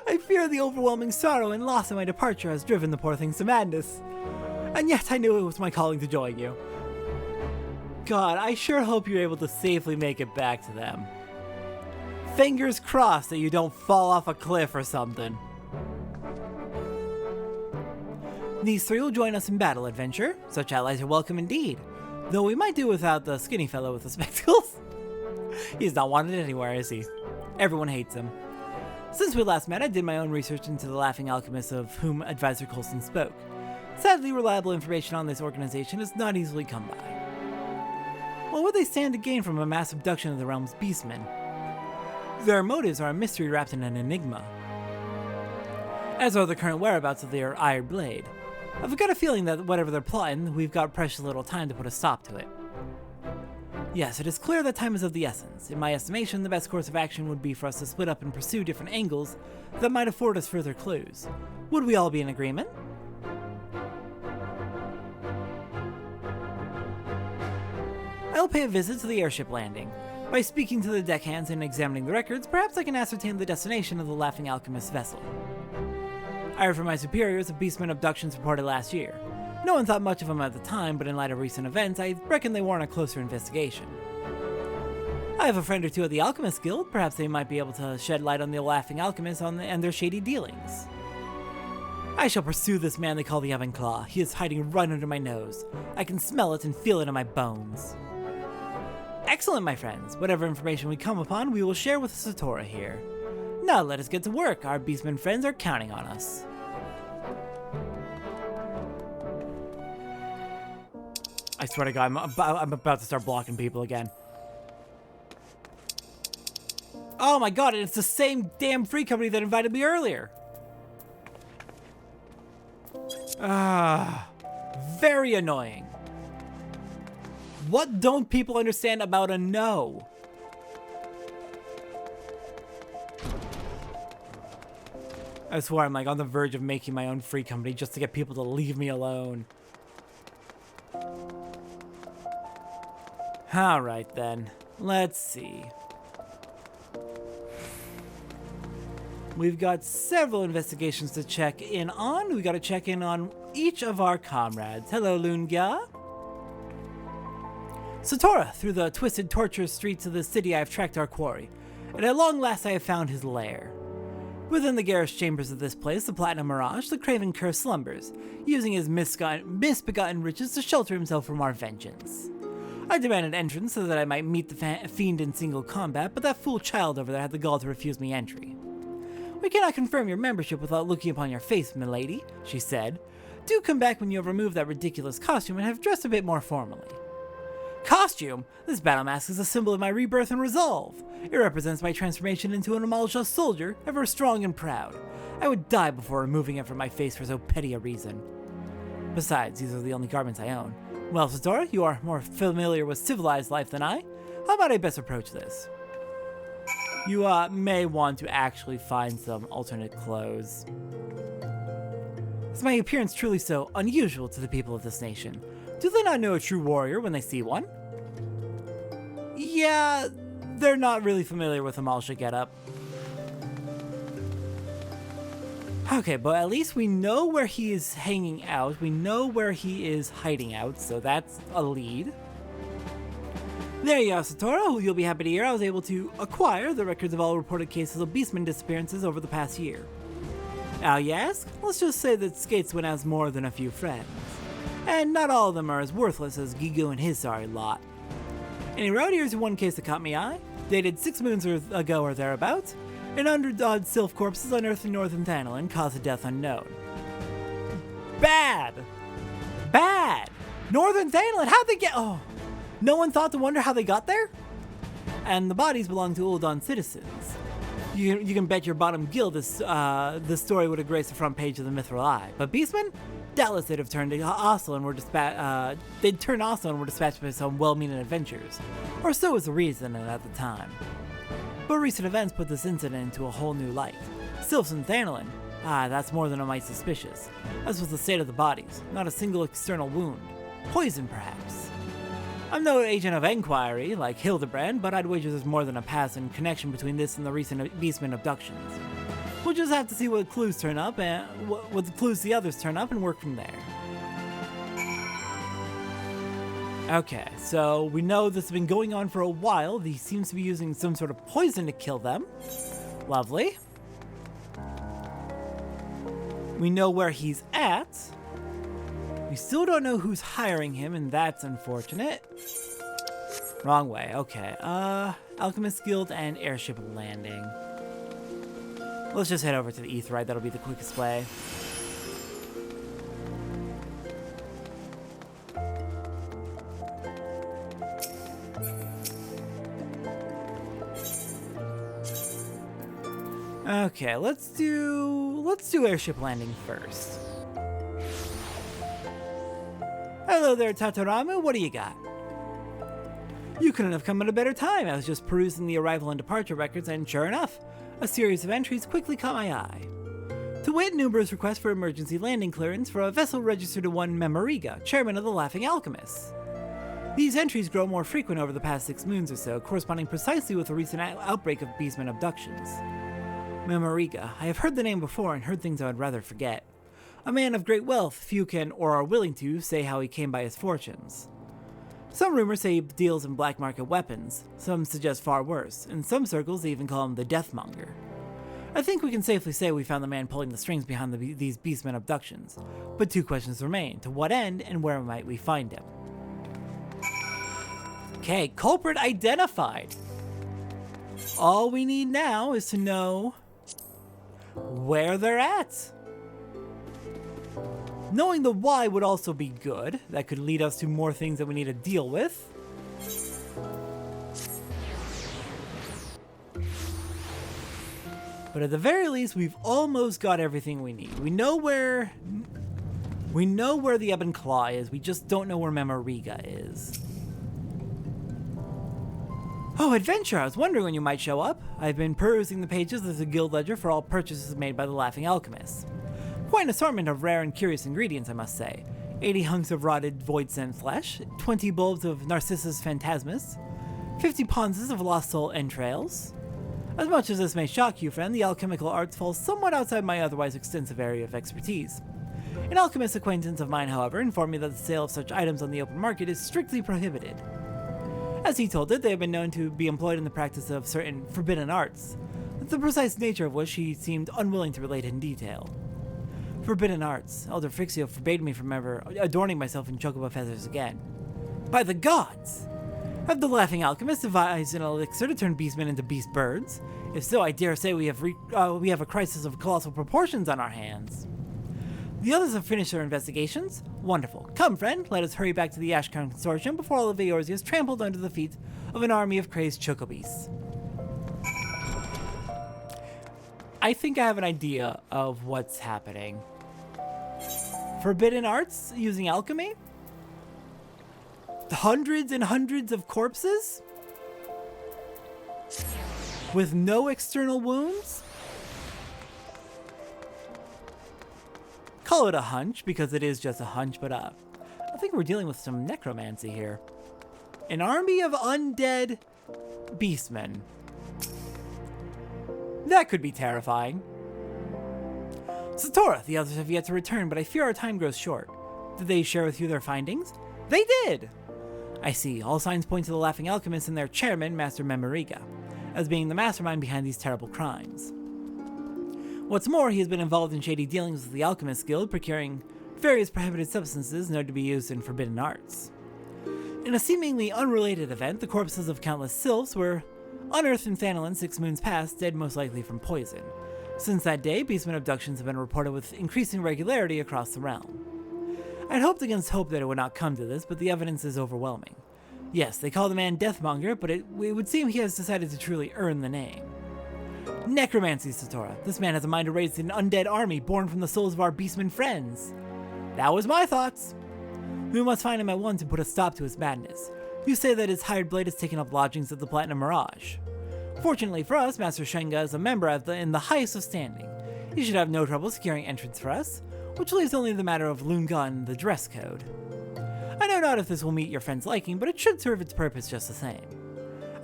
I fear fear of the overwhelming sorrow and loss of my departure has driven the poor things to madness. And yet I knew it was my calling to join you. God, I sure hope you're able to safely make it back to them. Fingers crossed that you don't fall off a cliff or something. These three will join us in battle adventure. Such allies are welcome indeed. Though we might do without the skinny fellow with the spectacles. He's not wanted anywhere, is he? Everyone hates him. Since we last met, I did my own research into the Laughing Alchemist of whom Advisor Coulson spoke. Sadly, reliable information on this organization is not easily come by. What would they stand to gain from a mass abduction of the realm's beastmen? Their motives are a mystery wrapped in an enigma, as are the current whereabouts of their Iron Blade. I've got a feeling that whatever they're plotting, we've got precious little time to put a stop to it. Yes, it is clear that time is of the essence. In my estimation, the best course of action would be for us to split up and pursue different angles that might afford us further clues. Would we all be in agreement? I'll pay a visit to the airship landing. By speaking to the deckhands and examining the records, perhaps I can ascertain the destination of the Laughing Alchemist's vessel. I heard from my superiors of beastmen abductions reported last year. No one thought much of them at the time, but in light of recent events, I reckon they warrant a closer investigation. I have a friend or two at the Alchemist Guild. Perhaps they might be able to shed light on the Laughing Alchemist and their shady dealings. I shall pursue this man they call the Ebon Claw. He is hiding right under my nose. I can smell it and feel it in my bones. Excellent, my friends. Whatever information we come upon, we will share with Satora here. Now let us get to work. Our beastmen friends are counting on us. I swear to God, I'm about to start blocking people again. Oh my God, it's the same damn free company that invited me earlier. Very annoying. What don't people understand about a no? I swear I'm like on the verge of making my own free company just to get people to leave me alone. Alright then, let's see. We've got several investigations to check in on. We gotta check in on each of our comrades. Hello, Lunga. Satora, through the twisted, tortuous streets of the city I have tracked our quarry, and at long last I have found his lair. Within the garish chambers of this place, the Platinum Mirage, the Craven Curse slumbers, using his misbegotten riches to shelter himself from our vengeance. I demanded entrance so that I might meet the fiend in single combat, but that fool child over there had the gall to refuse me entry. We cannot confirm your membership without looking upon your face, milady, she said. Do come back when you have removed that ridiculous costume and have dressed a bit more formally. Costume? This battle mask is a symbol of my rebirth and resolve. It represents my transformation into an Amalja soldier, ever strong and proud. I would die before removing it from my face for so petty a reason. Besides, these are the only garments I own. Well, Satora, you are more familiar with civilized life than I. How about I best approach this? You may want to actually find some alternate clothes. Is my appearance truly so unusual to the people of this nation? Do they not know a true warrior when they see one? Yeah, they're not really familiar with Amalja getup. Okay, but at least we know where he is hanging out. We know where he is hiding out, so that's a lead. There you are, Satora, who you'll be happy to hear I was able to acquire the records of all reported cases of beastman disappearances over the past year. Now you ask? Let's just say that Skateswin has more than a few friends. And not all of them are as worthless as Gigu and his sorry lot. Anyway, here's one case that caught my eye. Dated 6 moons ago or thereabouts, an underdog sylph corpse is unearthed in northern Thanalan, cause of death unknown. Bad! Bad! Northern Thanalan, how'd they get— oh! No one thought to wonder how they got there? And the bodies belong to Ul'dahn citizens. You can bet your bottom guild this story would have graced the front page of the Mithril Eye. But beastmen? Doubtless they'd have turned Oslo and were dispatched by some well-meaning adventurers. Or so was the reason at the time. But recent events put this incident into a whole new light. Sylphs in Thanalan? That's more than a mite suspicious. As was the state of the bodies, not a single external wound. Poison, perhaps. I'm no agent of inquiry, like Hildebrand, but I'd wager there's more than a passing connection between this and the recent beastman abductions. We'll just have to see what clues turn up and what the clues the others turn up and work from there. Okay, so we know this has been going on for a while. He seems to be using some sort of poison to kill them. Lovely. We know where he's at. We still don't know who's hiring him, and that's unfortunate. Wrong way, okay. Alchemist Guild and Airship Landing. Let's just head over to the Aetheryte, that'll be the quickest way. Okay, let's do Airship Landing first. Hello there, Tataramu, what do you got? You couldn't have come at a better time. I was just perusing the arrival and departure records, and sure enough, a series of entries quickly caught my eye. To wit, numerous requests for emergency landing clearance for a vessel registered to one Memoriga, chairman of the Laughing Alchemists. These entries grow more frequent over the past 6 moons or so, corresponding precisely with the recent outbreak of beastmen abductions. Memoriga. I have heard the name before and heard things I would rather forget. A man of great wealth, few can, or are willing to, say how he came by his fortunes. Some rumors say he deals in black market weapons, some suggest far worse. In some circles, they even call him the Deathmonger. I think we can safely say we found the man pulling the strings behind these beastmen abductions. But 2 questions remain. To what end, and where might we find him? Okay, culprit identified. All we need now is to know where they're at. Knowing the why would also be good. That could lead us to more things that we need to deal with. But at the very least, we've almost got everything we need. We know where the Ebon Claw is. We just don't know where Memoriga is. Oh, adventure! I was wondering when you might show up. I've been perusing the pages of the guild ledger for all purchases made by the Laughing Alchemists. Quite an assortment of rare and curious ingredients, I must say. 80 hunks of rotted void-sent flesh, 20 bulbs of Narcissus phantasmus, 50 ponzas of lost soul entrails. As much as this may shock you, friend, the alchemical arts falls somewhat outside my otherwise extensive area of expertise. An alchemist acquaintance of mine, however, informed me that the sale of such items on the open market is strictly prohibited. As he told it, they have been known to be employed in the practice of certain forbidden arts, the precise nature of which he seemed unwilling to relate in detail. Forbidden arts. Elder Frixio forbade me from ever adorning myself in chocobo feathers again. By the gods! Have the Laughing Alchemists devised an elixir to turn beastmen into beast birds? If so, I dare say we have a crisis of colossal proportions on our hands. The others have finished their investigations? Wonderful. Come, friend, let us hurry back to the Ashcan Consortium before all of Eorzea is trampled under the feet of an army of crazed chocobes. I think I have an idea of what's happening. Forbidden arts using alchemy? Hundreds and hundreds of corpses? With no external wounds? Call it a hunch, because it is just a hunch, but I think we're dealing with some necromancy here. An army of undead beastmen. That could be terrifying. Satora, the others have yet to return, but I fear our time grows short. Did they share with you their findings? They did! I see. All signs point to the Laughing Alchemists and their chairman, Master Memoriga, as being the mastermind behind these terrible crimes. What's more, he has been involved in shady dealings with the Alchemist Guild, procuring various prohibited substances known to be used in forbidden arts. In a seemingly unrelated event, the corpses of countless sylphs were unearthed in Thanalan 6 moons past, dead most likely from poison. Since that day, beastmen abductions have been reported with increasing regularity across the realm. I'd hoped against hope that it would not come to this, but the evidence is overwhelming. Yes, they call the man Deathmonger, but it would seem he has decided to truly earn the name. Necromancy, Satora. This man has a mind to raise an undead army born from the souls of our beastmen friends. That was my thoughts. We must find him at once and put a stop to his madness. You say that his hired blade has taken up lodgings at the Platinum Mirage. Fortunately for us, Master Shenga is a member in the highest of standing. He should have no trouble securing entrance for us, which leaves only the matter of Lunga and the dress code. I know not if this will meet your friend's liking, but it should serve its purpose just the same.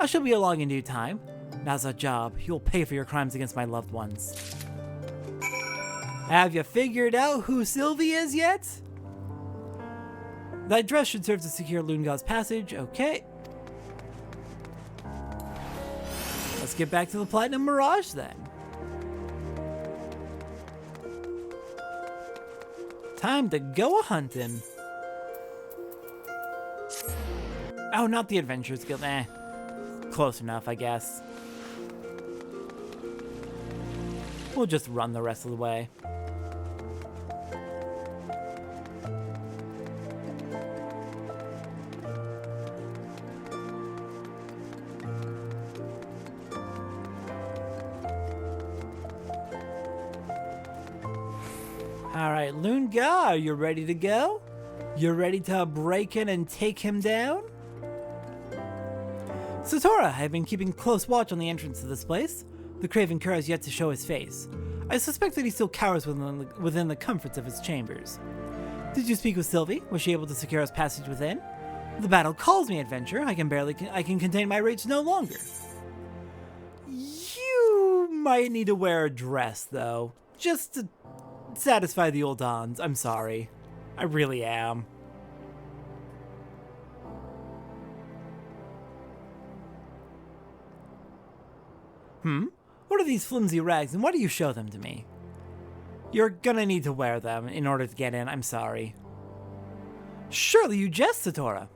I shall be along in due time. Now's our job. You will pay for your crimes against my loved ones. Have you figured out who Sylvie is yet? That dress should serve to secure Lunga's passage. Okay. Let's get back to the Platinum Mirage then. Time to go a-hunting. Oh, not the Adventurers Guild. Close enough, I guess. We'll just run the rest of the way. Alright, Lunga, are you ready to go? You ready to break in and take him down? Satora, I have been keeping close watch on the entrance to this place. The Craven Cur has yet to show his face. I suspect that he still cowers within the comforts of his chambers. Did you speak with Sylvie? Was she able to secure us passage within? The battle calls me, adventure. I can contain my rage no longer. You might need to wear a dress, though. Just to satisfy the old dons. I'm sorry. I really am. What are these flimsy rags and why do you show them to me? You're gonna need to wear them in order to get in. I'm sorry. Surely you jest, Satora.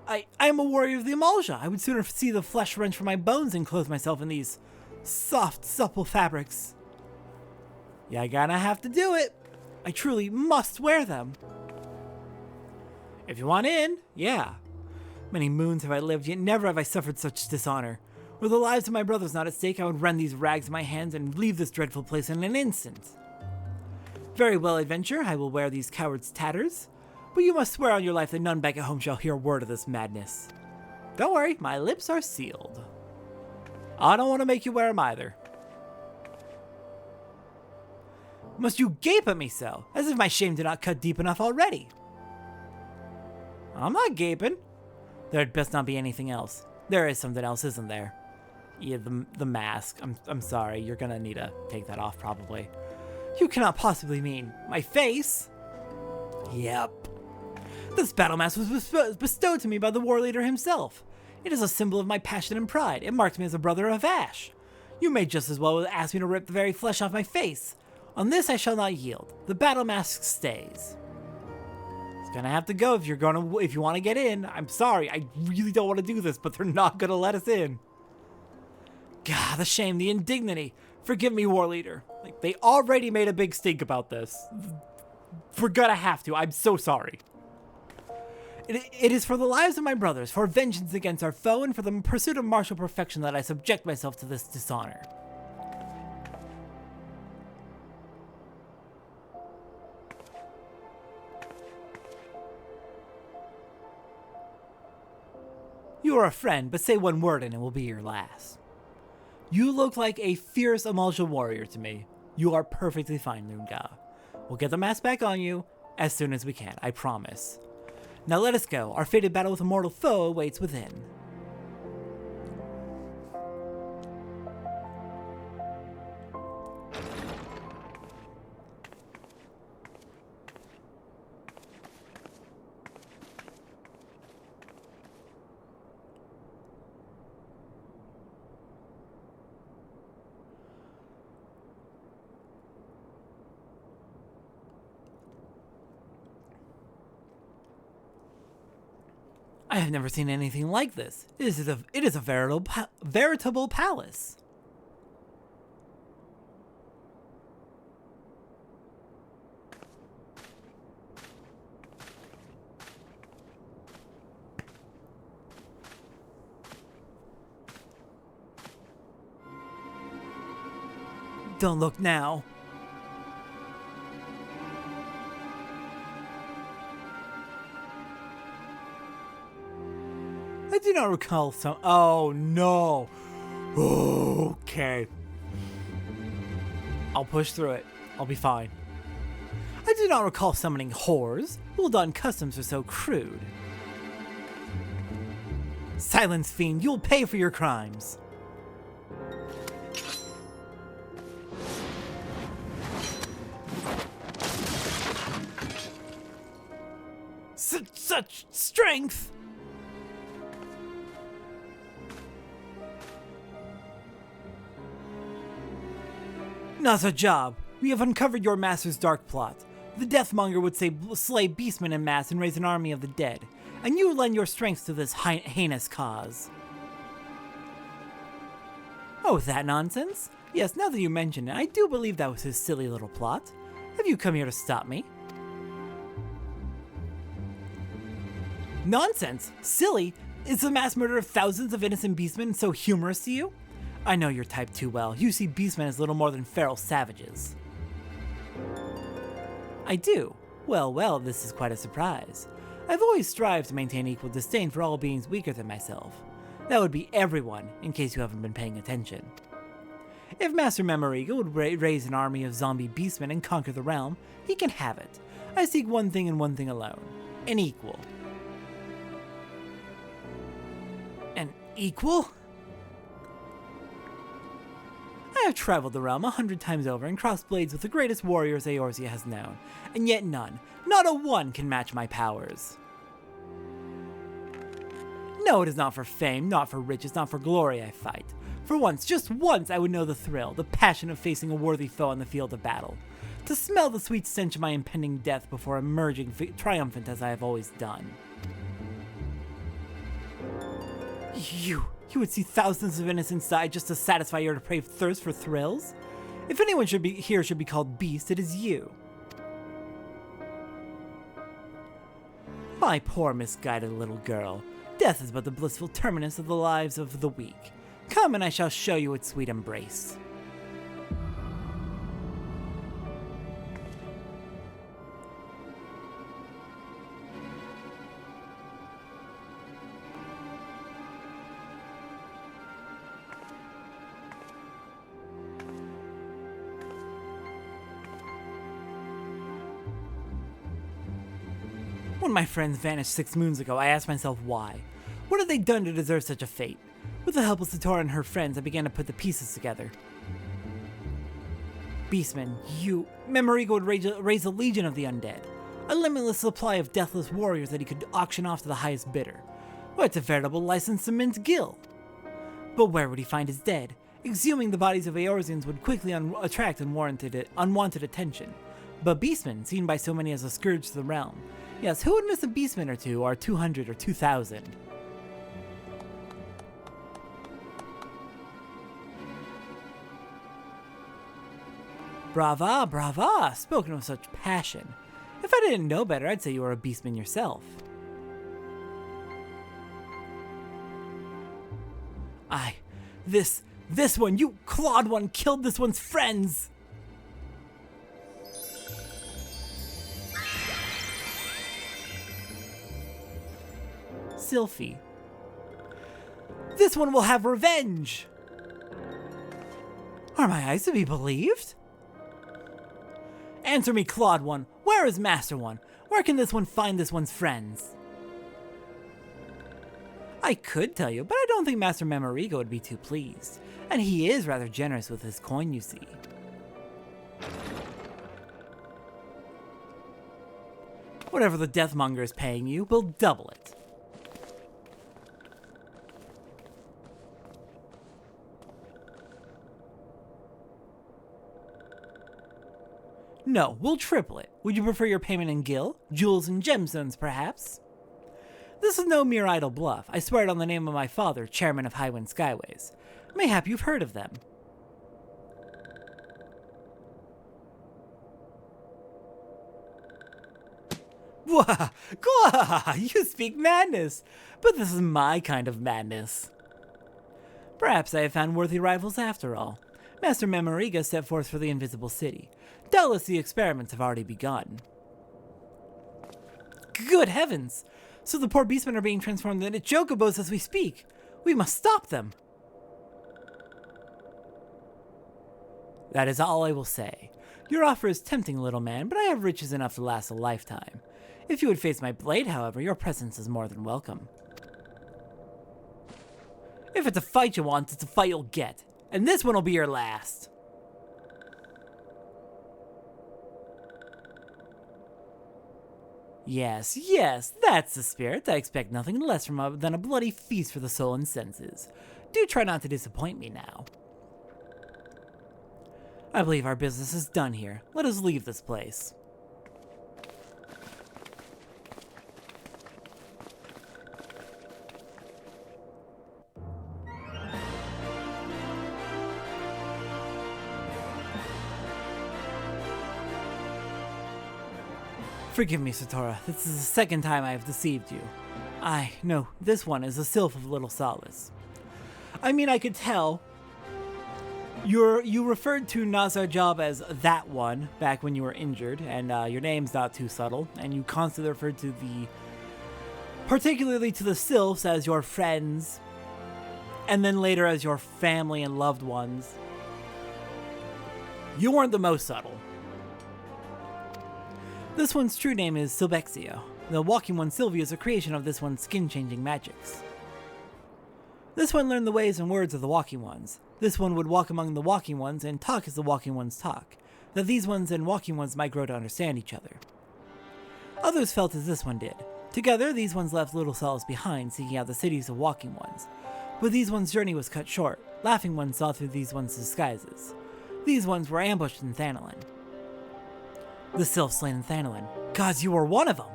I am a warrior of the Amalja. I would sooner see the flesh wrench from my bones than clothe myself in these soft, supple fabrics. Yeah, I gotta have to do it. I truly must wear them. If you want in, yeah. Many moons have I lived, yet never have I suffered such dishonor. Were the lives of my brothers not at stake, I would rend these rags in my hands and leave this dreadful place in an instant. Very well, adventure, I will wear these cowards' tatters. But you must swear on your life that none back at home shall hear a word of this madness. Don't worry, my lips are sealed. I don't want to make you wear them either. Must you gape at me so, as if my shame did not cut deep enough already? I'm not gaping. There'd best not be anything else. There is something else, isn't there? Yeah, the mask. I'm sorry, you're gonna need to take that off probably. You cannot possibly mean my face? Yep. This battle mask was bestowed to me by the war leader himself. It is a symbol of my passion and pride. It marks me as a brother of Ash. You may just as well ask me to rip the very flesh off my face. On this I shall not yield. The battle mask stays. It's gonna have to go if you want to get in. I'm sorry, I really don't want to do this, but they're not gonna let us in. God, the shame, the indignity. Forgive me, war leader. Like, they already made a big stink about this. We're gonna have to. I'm so sorry. It is for the lives of my brothers, for vengeance against our foe, and for the pursuit of martial perfection that I subject myself to this dishonor. You are a friend, but say one word and it will be your last. You look like a fierce Amalja warrior to me. You are perfectly fine, Lunga. We'll get the mask back on you as soon as we can, I promise. Now let us go. Our fated battle with a mortal foe awaits within. I have never seen anything like this. It is a veritable palace. Don't look now. I do not recall some. Oh no. Okay. I'll push through it. I'll be fine. I do not recall summoning whores. Ul'dahn customs are so crude. Silence, fiend. You'll pay for your crimes. such strength! Not a job. We have uncovered your master's dark plot. The Deathmonger would slay beastmen en masse and raise an army of the dead, and you would lend your strength to this heinous cause. Oh, that nonsense? Yes, now that you mention it, I do believe that was his silly little plot. Have you come here to stop me? Nonsense! Silly? Is the mass murder of thousands of innocent beastmen so humorous to you? I know your type too well. You see beastmen as little more than feral savages. I do. Well, this is quite a surprise. I've always strived to maintain equal disdain for all beings weaker than myself. That would be everyone, in case you haven't been paying attention. If Master Memoriga would raise an army of zombie beastmen and conquer the realm, he can have it. I seek one thing and one thing alone. An equal. An equal? I have traveled the realm 100 times over and crossed blades with the greatest warriors Eorzea has known, and yet none, not a one, can match my powers. No, it is not for fame, not for riches, not for glory I fight. For once, just once, I would know the thrill, the passion of facing a worthy foe on the field of battle. To smell the sweet stench of my impending death before emerging triumphant as I have always done. You would see thousands of innocents die just to satisfy your depraved thirst for thrills? If anyone should be called beast, it is you. My poor misguided little girl. Death is but the blissful terminus of the lives of the weak. Come and I shall show you its sweet embrace. When my friends vanished 6 moons ago, I asked myself why. What had they done to deserve such a fate? With the help of Satora and her friends, I began to put the pieces together. Beastmen, Memoriga would raise a legion of the undead. A limitless supply of deathless warriors that he could auction off to the highest bidder. Well, it's a veritable license to mint gil. But where would he find his dead? Exhuming the bodies of Eorzeans would quickly attract unwanted attention. But beastmen, seen by so many as a scourge to the realm. Yes, who would miss a beastman or two, or 200 or 2,000? Brava, brava! Spoken with such passion. If I didn't know better, I'd say you were a beastman yourself. This one, you clawed one, killed this one's friends! Sylphie. This one will have revenge! Are my eyes to be believed? Answer me, Clawed One. Where is Master One? Where can this one find this one's friends? I could tell you, but I don't think Master Memoriga would be too pleased. And he is rather generous with his coin, you see. Whatever the Deathmonger is paying you, we'll double it. No, we'll triple it. Would you prefer your payment in gil, jewels, and gemstones, perhaps? This is no mere idle bluff. I swear it on the name of my father, chairman of Highwind Skyways. Mayhap you've heard of them. Wah! Glah! You speak madness! But this is my kind of madness. Perhaps I have found worthy rivals after all. Master Memoriga set forth for the Invisible City. Doubtless the experiments have already begun. Good heavens! So the poor beastmen are being transformed into chocobos as we speak. We must stop them. That is all I will say. Your offer is tempting, little man, but I have riches enough to last a lifetime. If you would face my blade, however, your presence is more than welcome. If it's a fight you want, it's a fight you'll get. And this one will be your last. Yes, yes, that's the spirit. I expect nothing less than a bloody feast for the soul and senses. Do try not to disappoint me now. I believe our business is done here. Let us leave this place. Forgive me, Satora. This is the second time I have deceived you. No, this one is a sylph of little solace. I mean, I could tell. You referred to Nazar Job as that one back when you were injured, and your name's not too subtle, and you constantly referred to particularly to the sylphs as your friends, and then later as your family and loved ones. You weren't the most subtle. This one's true name is Silvexio. The walking one Sylvia is a creation of this one's skin-changing magics. This one learned the ways and words of the walking ones. This one would walk among the walking ones and talk as the walking ones talk, that these ones and walking ones might grow to understand each other. Others felt as this one did. Together, these ones left little solace behind, seeking out the cities of walking ones. But these ones' journey was cut short. Laughing ones saw through these ones' disguises. These ones were ambushed in Thanalin. The sylph slain in Thanalin. Gods, you were one of them!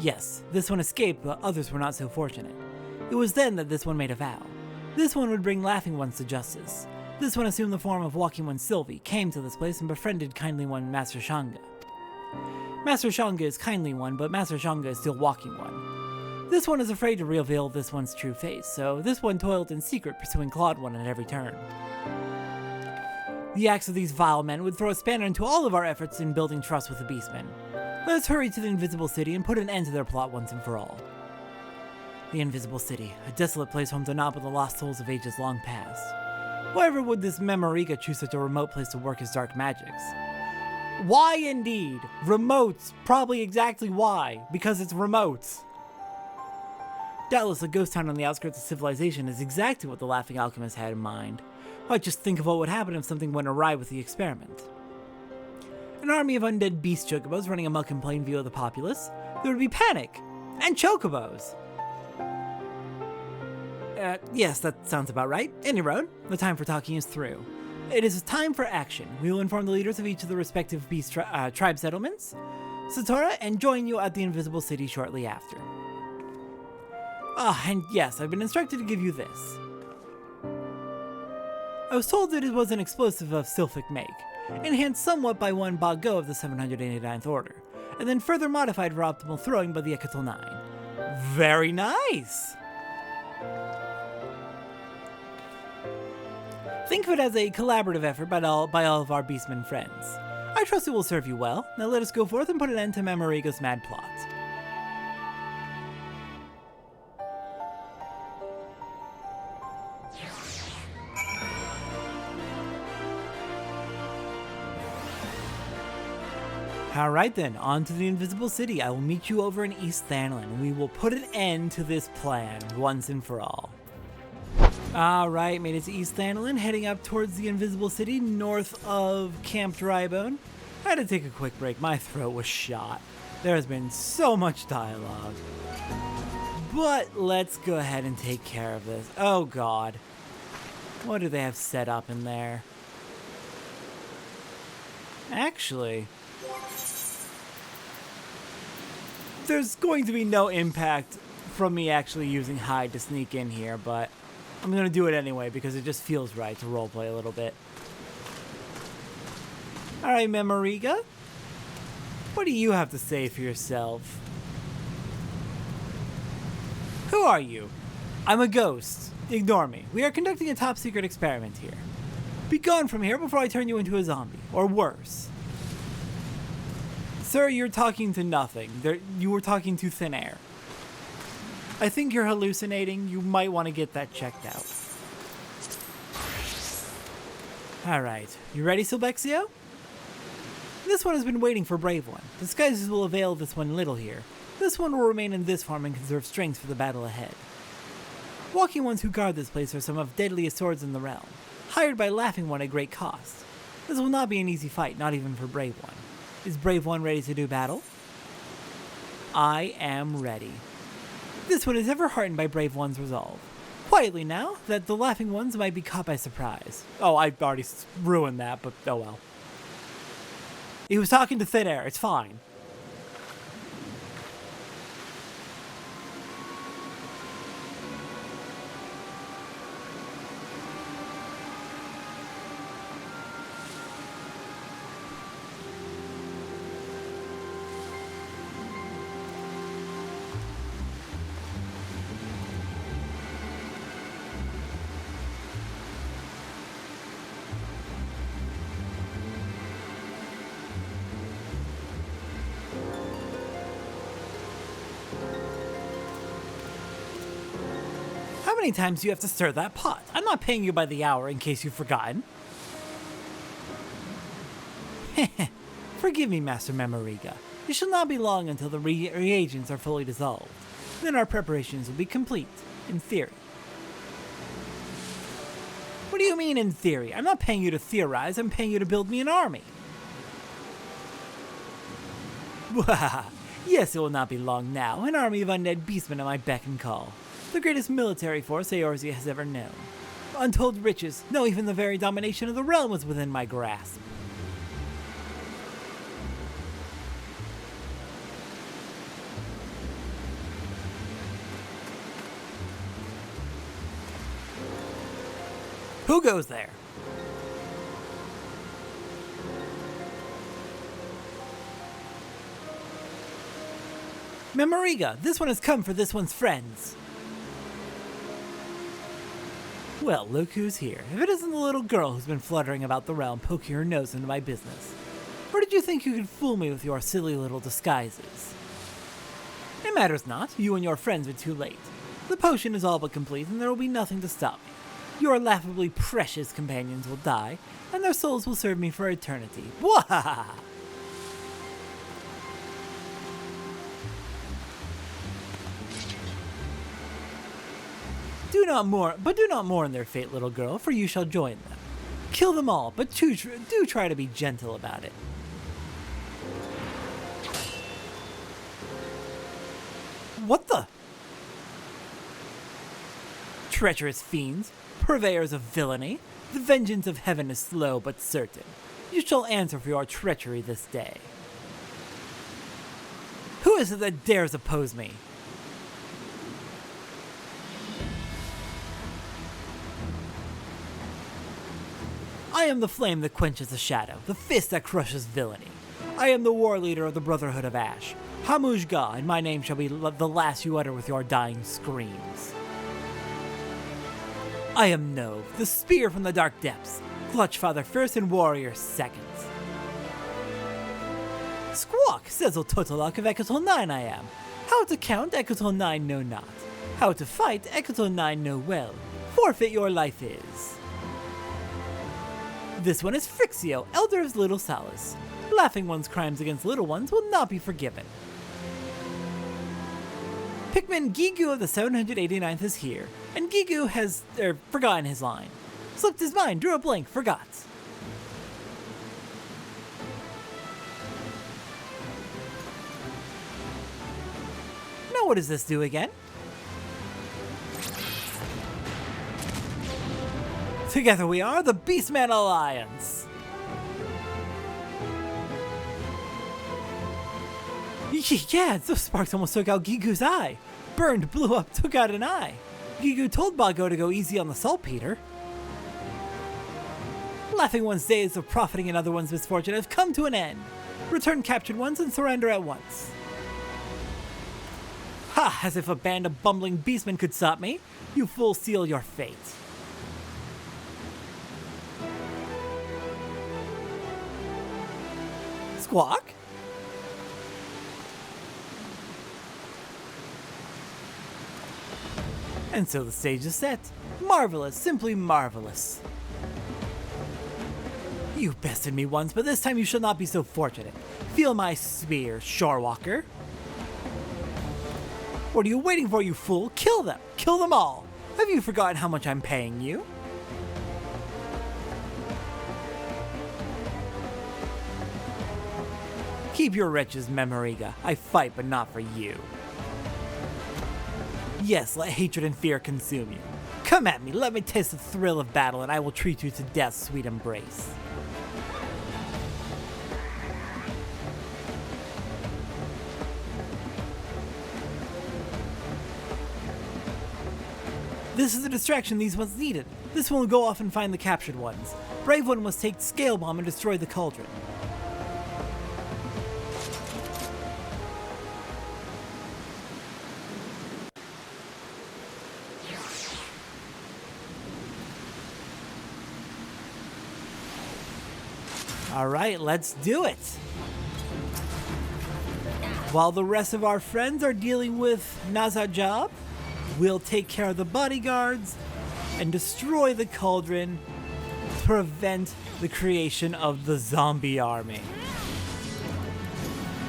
Yes, this one escaped, but others were not so fortunate. It was then that this one made a vow. This one would bring laughing ones to justice. This one assumed the form of walking one Sylvie, came to this place and befriended kindly one Master Shanga. Master Shanga is kindly one, but Master Shanga is still walking one. This one is afraid to reveal this one's true face, so this one toiled in secret, pursuing Claude One at every turn. The acts of these vile men would throw a spanner into all of our efforts in building trust with the Beastmen. Let us hurry to the Invisible City and put an end to their plot once and for all. The Invisible City, a desolate place home to naught but the lost souls of ages long past. Why would this Memoriga choose such a remote place to work his dark magics? Why indeed? Remotes, probably exactly why. Because it's remote. Doubtless a ghost town on the outskirts of civilization is exactly what the Laughing Alchemist had in mind. Why, just think of what would happen if something went awry with the experiment. An army of undead beast chocobos running amok in plain view of the populace. There would be panic! And chocobos! Yes, that sounds about right. Any road, the time for talking is through. It is time for action. We will inform the leaders of each of the respective beast tribe settlements, Satora, and join you at the Invisible City shortly after. And yes, I've been instructed to give you this. I was told that it was an explosive of Sylphic make, enhanced somewhat by one Bago of the 789th Order, and then further modified for optimal throwing by the Ehcatl 9. Very nice! Think of it as a collaborative effort by all of our Beastmen friends. I trust it will serve you well. Now let us go forth and put an end to Memoriga's mad plot. Alright then, on to the Invisible City. I will meet you over in East Thanalin, and we will put an end to this plan once and for all. Alright, made it to East Thanalin, heading up towards the Invisible City, north of Camp Drybone. I had to take a quick break, my throat was shot. There has been so much dialogue. But let's go ahead and take care of this. Oh god. What do they have set up in there? Actually, there's going to be no impact from me actually using hide to sneak in here, but I'm going to do it anyway because it just feels right to roleplay a little bit. Alright, Memoriga, what do you have to say for yourself? Who are you? I'm a ghost. Ignore me. We are conducting a top secret experiment here. Be gone from here before I turn you into a zombie, or worse. Sir, you're talking to nothing. You were talking to thin air. I think you're hallucinating. You might want to get that checked out. Alright, you ready, Silvexio? This one has been waiting for Brave One. Disguises will avail this one little here. This one will remain in this form and conserve strength for the battle ahead. Walking ones who guard this place are some of deadliest swords in the realm, hired by Laughing One at great cost. This will not be an easy fight, not even for Brave One. Is Brave One ready to do battle? I am ready. This one is ever heartened by Brave One's resolve. Quietly now, that the Laughing Ones might be caught by surprise. Oh, I've already ruined that, but oh well. He was talking to thin air, it's fine. How many times do you have to stir that pot? I'm not paying you by the hour in case you've forgotten. Forgive me, Master Memoriga. It shall not be long until the reagents are fully dissolved. Then our preparations will be complete, in theory. What do you mean, in theory? I'm not paying you to theorize, I'm paying you to build me an army. Yes, it will not be long now. An army of undead beastmen at my beck and call. The greatest military force Eorzea has ever known. Untold riches, no, even the very domination of the realm was within my grasp. Who goes there? Memoriga, this one has come for this one's friends. Well, look who's here. If it isn't the little girl who's been fluttering about the realm poking her nose into my business. Or did you think you could fool me with your silly little disguises? It matters not. You and your friends are too late. The potion is all but complete and there will be nothing to stop me. Your laughably precious companions will die, and their souls will serve me for eternity. Bwahaha! Do not mourn their fate, little girl, for you shall join them. Kill them all, but do try to be gentle about it. What the? Treacherous fiends, purveyors of villainy, the vengeance of heaven is slow but certain. You shall answer for your treachery this day. Who is it that dares oppose me? I am the flame that quenches the shadow, the fist that crushes villainy. I am the war leader of the Brotherhood of Ash. Hamujga, and my name shall be the last you utter with your dying screams. I am Nove, the spear from the dark depths, Clutch Father first and Warrior second. Squawk, Sizzle Totolok of Ehcatl 9 I am. How to count, Ehcatl 9 know not. How to fight, Ehcatl 9 know well. Forfeit your life is. This one is Frixio, Elder of Little Salas. Laughing One's crimes against little ones will not be forgiven. Pikmin Gigu of the 789th is here, and Gigu has forgotten his line. Slipped his mind, drew a blank, forgot. Now what does this do again? Together we are the Beastman Alliance! Yeah, those sparks almost took out Gigu's eye. Burned, blew up, took out an eye. Gigu told Bago to go easy on the saltpeter. Laughing One's days of profiting in other one's misfortune have come to an end. Return captured ones and surrender at once. Ha! As if a band of bumbling beastmen could stop me. You fools seal your fate. Squawk? And so the stage is set. Marvelous, simply marvelous. You bested me once, but this time you shall not be so fortunate. Feel my spear, Shorewalker. What are you waiting for, you fool? Kill them! Kill them all! Have you forgotten how much I'm paying you? Keep your riches, Memoriga. I fight, but not for you. Yes, let hatred and fear consume you. Come at me, let me taste the thrill of battle, and I will treat you to death's sweet embrace. This is the distraction these ones needed. This one will go off and find the captured ones. Brave One must take Scale Bomb and destroy the cauldron. Alright, let's do it! While the rest of our friends are dealing with Nazajab, we'll take care of the bodyguards and destroy the cauldron to prevent the creation of the zombie army.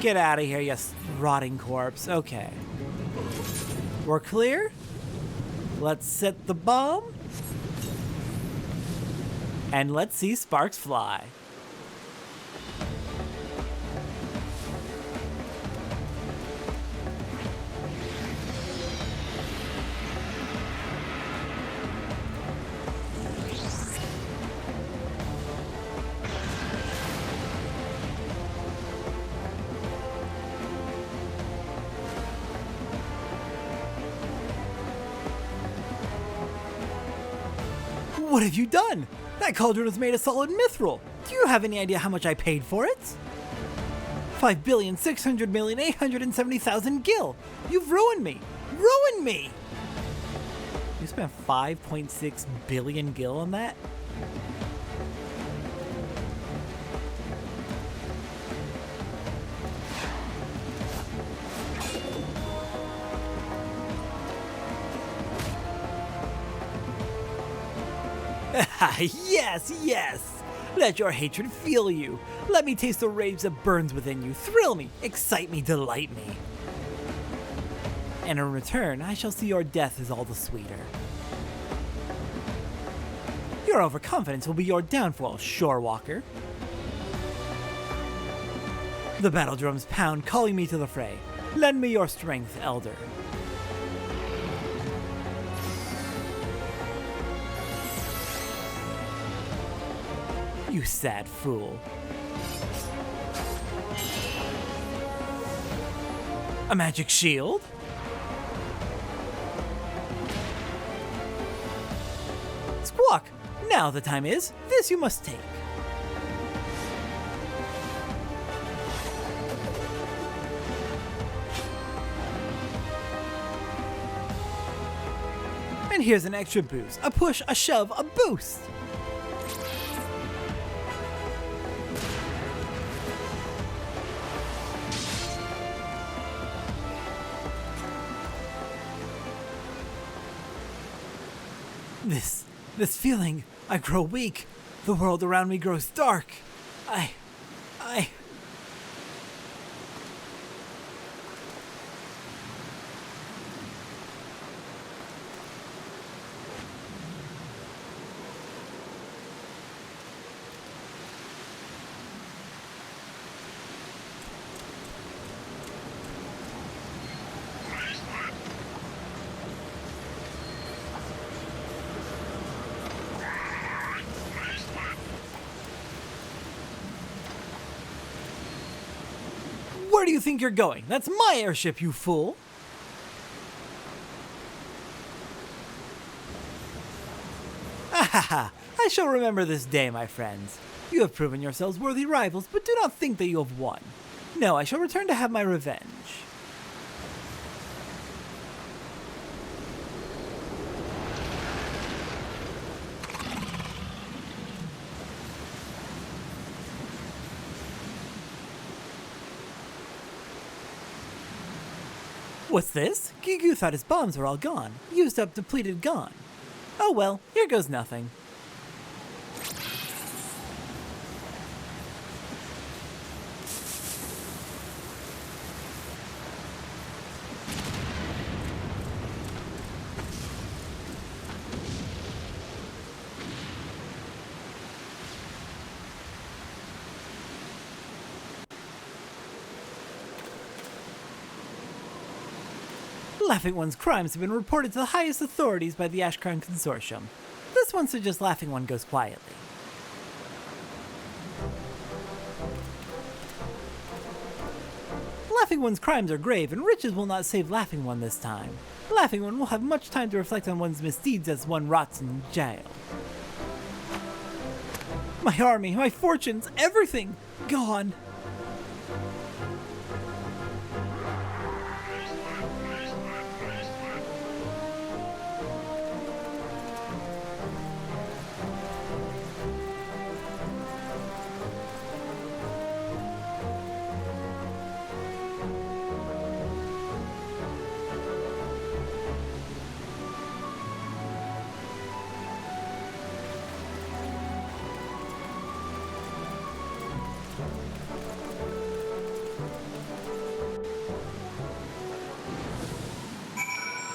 Get out of here, you rotting corpse. Okay. We're clear? Let's set the bomb. And let's see sparks fly. What have you done? That cauldron was made of solid mithril. Do you have any idea how much I paid for it? 5,600,870,000 gil. You've ruined me. Ruined me! You spent 5.6 billion gil on that? Yes, yes! Let your hatred feel you. Let me taste the rage that burns within you. Thrill me, excite me, delight me. And in return, I shall see your death is all the sweeter. Your overconfidence will be your downfall, Shorewalker. The battle drums pound, calling me to the fray. Lend me your strength, Elder. You sad fool. A magic shield? Squawk! Now the time is. This you must take. And here's an extra boost. A push, a shove, a boost! This feeling, I grow weak. The world around me grows dark. I... Where do you think you're going? That's my airship, you fool! Ahaha! I shall remember this day, my friends. You have proven yourselves worthy rivals, but do not think that you have won. No, I shall return to have my revenge. What's this? Gigu thought his bombs were all gone. Used up, depleted, gone. Oh well, here goes nothing. Laughing One's crimes have been reported to the highest authorities by the Ehcatl Consortium. This one suggests Laughing One goes quietly. Laughing One's crimes are grave, and riches will not save Laughing One this time. Laughing One will have much time to reflect on one's misdeeds as one rots in jail. My army, my fortunes, everything gone.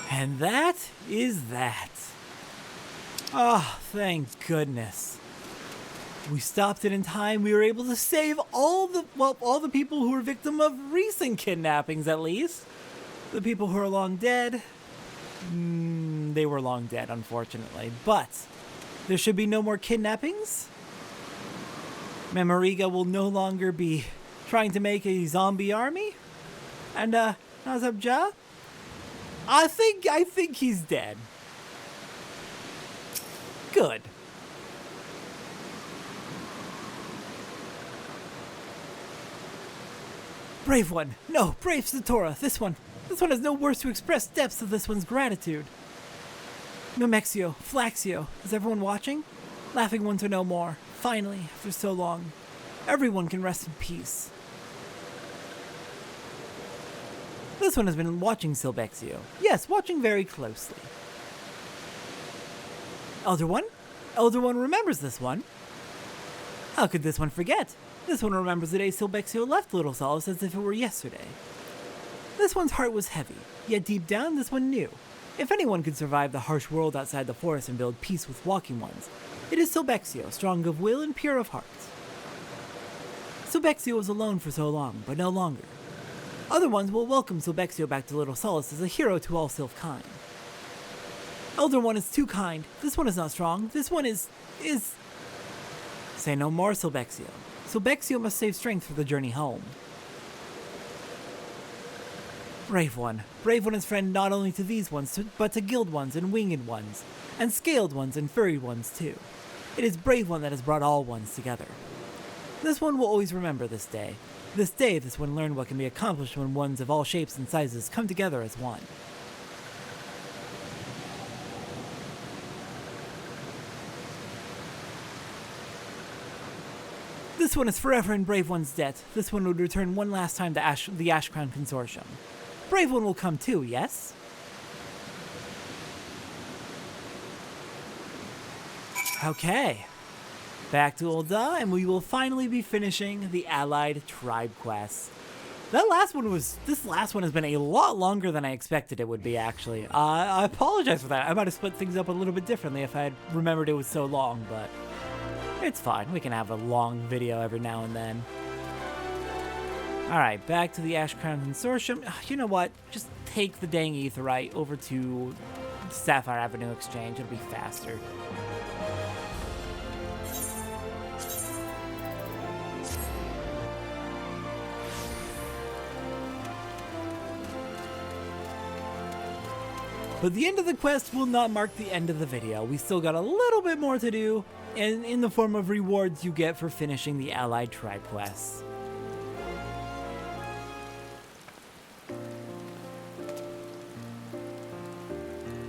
And that is that. Oh, thank goodness. We stopped it in time. We were able to save all the people who were victim of recent kidnappings, at least. The people who are long dead, they were long dead, unfortunately. But there should be no more kidnappings. Memoriga will no longer be trying to make a zombie army. And, how's up, Ja? I think he's dead. Good. Brave One. No, brave Satora. This one has no words to express depths of this one's gratitude. Memexio, Flaxio, is everyone watching? Laughing Ones are no more. Finally, after so long, everyone can rest in peace. This one has been watching Silbexio. Yes, watching very closely. Elder One? Elder One remembers this one. How could this one forget? This one remembers the day Silbexio left Little Solace as if it were yesterday. This one's heart was heavy, yet deep down this one knew. If anyone could survive the harsh world outside the forest and build peace with walking ones, it is Silbexio, strong of will and pure of heart. Silbexio was alone for so long, but no longer. Other ones will welcome Silbexio back to Little Solace as a hero to all Sylph-kind. Elder One is too kind. This one is not strong. This one is... Say no more, Silbexio. Silbexio must save strength for the journey home. Brave One. Brave One is friend not only to these ones, but to guild ones and winged ones, and scaled ones and furry ones too. It is Brave One that has brought all ones together. This one will always remember this day. This one learned what can be accomplished when ones of all shapes and sizes come together as one. This one is forever in Brave One's debt. This one would return one last time to the Ehcatl Consortium. Brave One will come too, yes? Okay. Back to Ul'dah, and we will finally be finishing the Allied Tribe quest. This last one has been a lot longer than I expected it would be, actually. I apologize for that. I might have split things up a little bit differently if I had remembered it was so long, but it's fine. We can have a long video every now and then. Alright, back to the Ehcatl Consortium. You know what? Just take the dang Aetheryte over to Sapphire Avenue Exchange. It'll be faster. But the end of the quest will not mark the end of the video. We still got a little bit more to do, and in the form of rewards you get for finishing the Allied Tribe quests.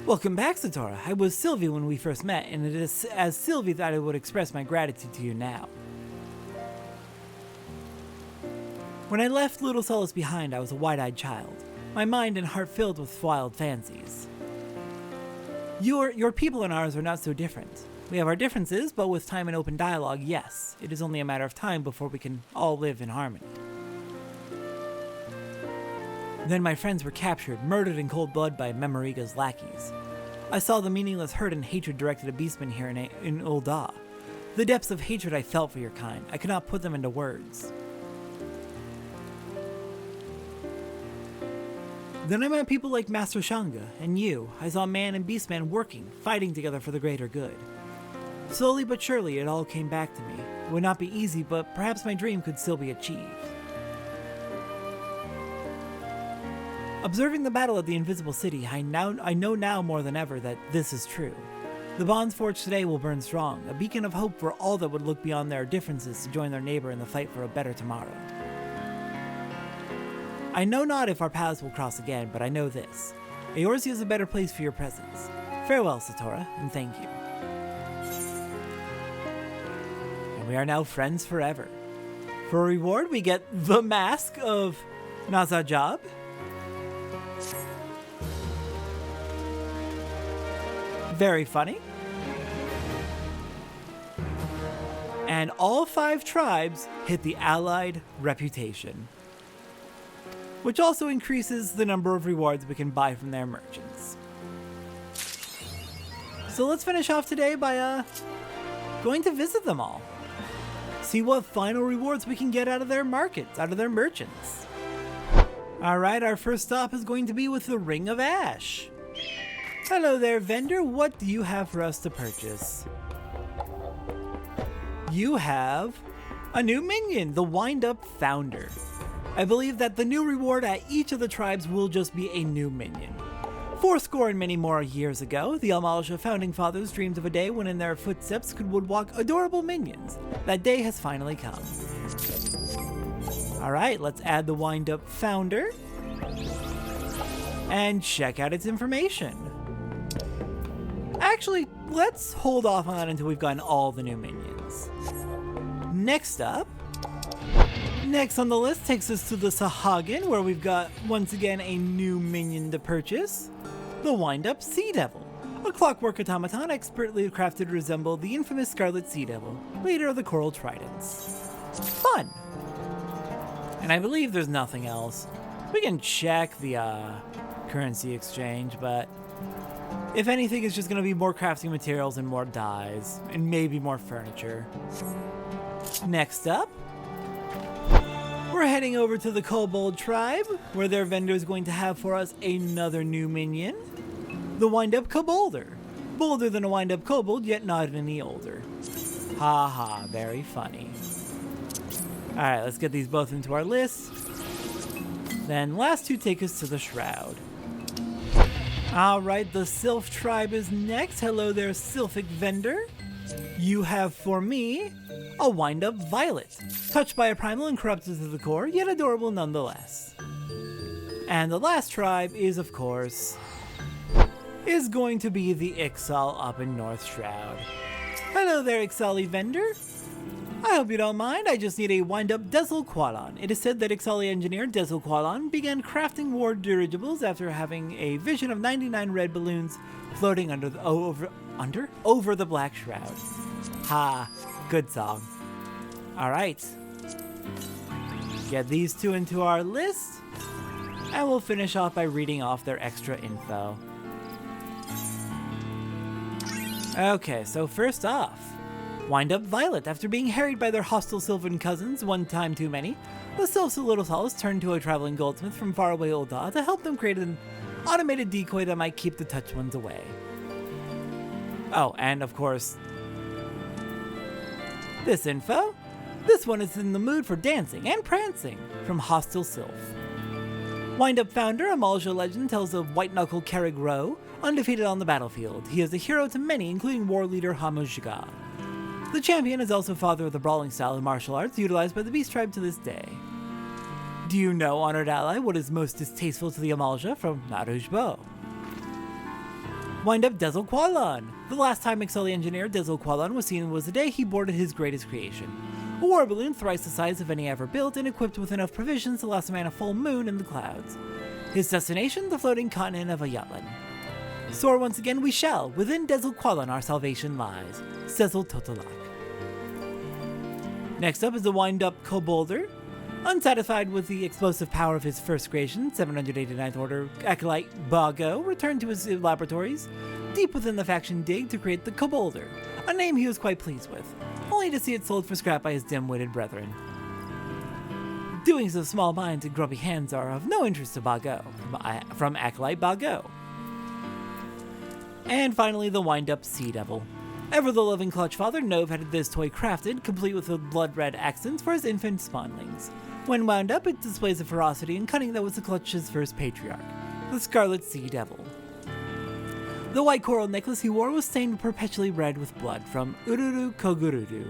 Welcome back, Satora. I was Sylvie when we first met, and it is as Sylvie that I would express my gratitude to you now. When I left Little Solace behind, I was a wide-eyed child, my mind and heart filled with wild fancies. Your people and ours are not so different. We have our differences, but with time and open dialogue, yes, it is only a matter of time before we can all live in harmony. Then my friends were captured, murdered in cold blood by Memoriga's lackeys. I saw the meaningless hurt and hatred directed at beastmen here in Ul'dah. The depths of hatred I felt for your kind, I could not put them into words. Then I met people like Master Shanga and you. I saw Man and Beastman working, fighting together for the greater good. Slowly but surely, it all came back to me. It would not be easy, but perhaps my dream could still be achieved. Observing the battle at the Invisible City, I know now more than ever that this is true. The bonds forged today will burn strong, a beacon of hope for all that would look beyond their differences to join their neighbor in the fight for a better tomorrow. I know not if our paths will cross again, but I know this. Eorzea is a better place for your presence. Farewell, Satora, and thank you. And we are now friends forever. For a reward, we get the mask of Nazajab. Very funny. And all 5 tribes hit the allied reputation, which also increases the number of rewards we can buy from their merchants. So let's finish off today by going to visit them all. See what final rewards we can get out of their markets, out of their merchants. Alright, our first stop is going to be with the Ring of Ash. Hello there, vendor. What do you have for us to purchase? You have a new minion, the Wind-Up Founder. I believe that the new reward at each of the tribes will just be a new minion. 40 and many more years ago, the Amalja founding fathers dreamed of a day when in their footsteps would walk adorable minions. That day has finally come. Alright, let's add the Wind-Up Founder and check out its information. Actually, let's hold off on that until we've gotten all the new minions. Next up, next on the list takes us to the Sahagin, where we've got, once again, a new minion to purchase. The Wind-Up Sea Devil, a clockwork automaton expertly crafted to resemble the infamous Scarlet Sea Devil, leader of the Coral Tridents. Fun! And I believe there's nothing else. We can check the currency exchange, but if anything, it's just going to be more crafting materials and more dyes, and maybe more furniture. Next up, we're heading over to the Kobold tribe, where their vendor is going to have for us another new minion, the Wind-Up Kobolder. Bolder than a Wind-Up Kobold, yet not any older. Haha, very funny. Alright, let's get these both into our list. Then last 2 take us to the Shroud. Alright, the Sylph tribe is next. Hello there, Sylphic vendor. You have for me a Wind-Up Violet, touched by a primal and corrupted to the core, yet adorable nonetheless. And the last tribe is, of course, is going to be the Ehcatl up in North Shroud. Hello there, Ehcatl vendor. I hope you don't mind, I just need a Wind-Up Ehcatl. It is said that Ehcatl engineer Ehcatl began crafting war dirigibles after having a vision of 99 red balloons floating under the, over the Black Shroud. Ha, good song. Alright. Get these 2 into our list, and we'll finish off by reading off their extra info. Okay, so first off, Wind-Up Violet. After being harried by their hostile sylvan cousins one time too many, the Sylphs of Little Halls turned to a traveling goldsmith from faraway Ul'dah to help them create an automated decoy that might keep the touched ones away. Oh, and of course, this info. This one is in the mood for dancing and prancing from Hostile Sylph. Wind-Up Founder, Amalja legend, tells of White-Knuckle Kerrig Rowe, undefeated on the battlefield. He is a hero to many, including war leader Hamujga. The champion is also father of the brawling style of martial arts utilized by the Beast Tribe to this day. Do you know, honored ally, what is most distasteful to the Amalja from Naruj Bo? Wind-Up Ehcatl. The last time Ehcatl engineer Ehcatl was seen was the day he boarded his greatest creation, a war balloon thrice the size of any ever built and equipped with enough provisions to last a man a full moon in the clouds. His destination, the floating continent of Ehcatl. Soar once again we shall, within Ehcatl our salvation lies. Sezel Totolak. Next up is the Wind-Up Kobolder. Unsatisfied with the explosive power of his first creation, 789th Order Acolyte Bago returned to his laboratories deep within the faction Dig to create the Kobolder, a name he was quite pleased with, only to see it sold for scrap by his dim-witted brethren. Doings of small minds and grubby hands are of no interest to Bago, from Acolyte Bago. And finally, the wind-up Sea Devil. Ever the loving clutch father, Nove had this toy crafted, complete with blood-red accents for his infant spawnlings. When wound up, it displays the ferocity and cunning that was the clutch's first patriarch, the Scarlet Sea Devil. The white coral necklace he wore was stained perpetually red with blood, from Ururu Kogurudu.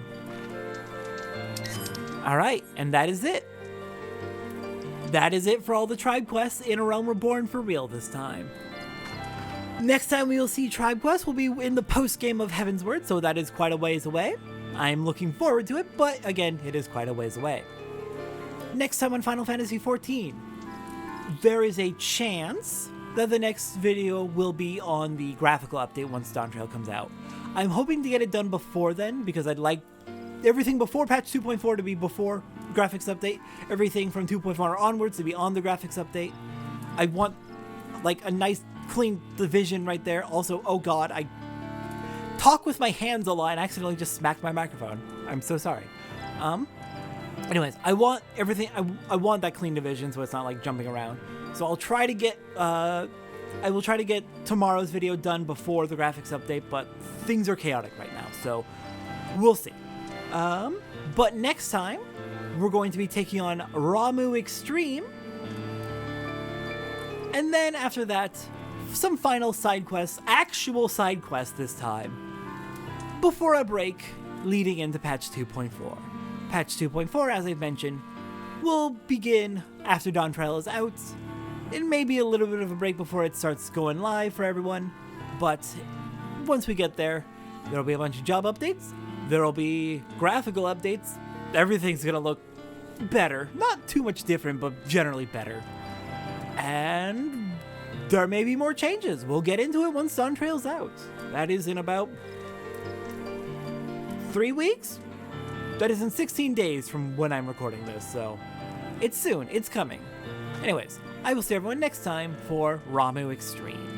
Alright, and that is it. That is it for all the tribe quests. In a Realm Reborn for real this time. Next time we will see tribe quests will be in the post-game of Heavensward, so that is quite a ways away. I am looking forward to it, but again, it is quite a ways away. Next time on Final Fantasy XIV, there is a chance that the next video will be on the graphical update once Dawntrail comes out. I'm hoping to get it done before then, because I'd like everything before patch 2.4 to be before graphics update, everything from 2.4 onwards to be on the graphics update. I want like a nice clean division right there. Also, oh god, I talk with my hands a lot and accidentally just smacked my microphone. I'm so sorry. Anyways, I want everything, I want that clean division so it's not like jumping around. So I'll try to get, I will try to get tomorrow's video done before the graphics update, but things are chaotic right now, so we'll see. But next time, we're going to be taking on Ramuh Extreme. And then after that, some final side quests, actual side quests this time, before a break leading into patch 2.4. Patch 2.4, as I've mentioned, will begin after Dawntrail is out. It may be a little bit of a break before it starts going live for everyone, but once we get there, there'll be a bunch of job updates, there'll be graphical updates, everything's gonna look better. Not too much different, but generally better. And there may be more changes. We'll get into it once Dawntrail's out. That is in about 3 weeks? That is in 16 days from when I'm recording this, so it's soon. It's coming. Anyways, I will see everyone next time for Ramuh Extreme.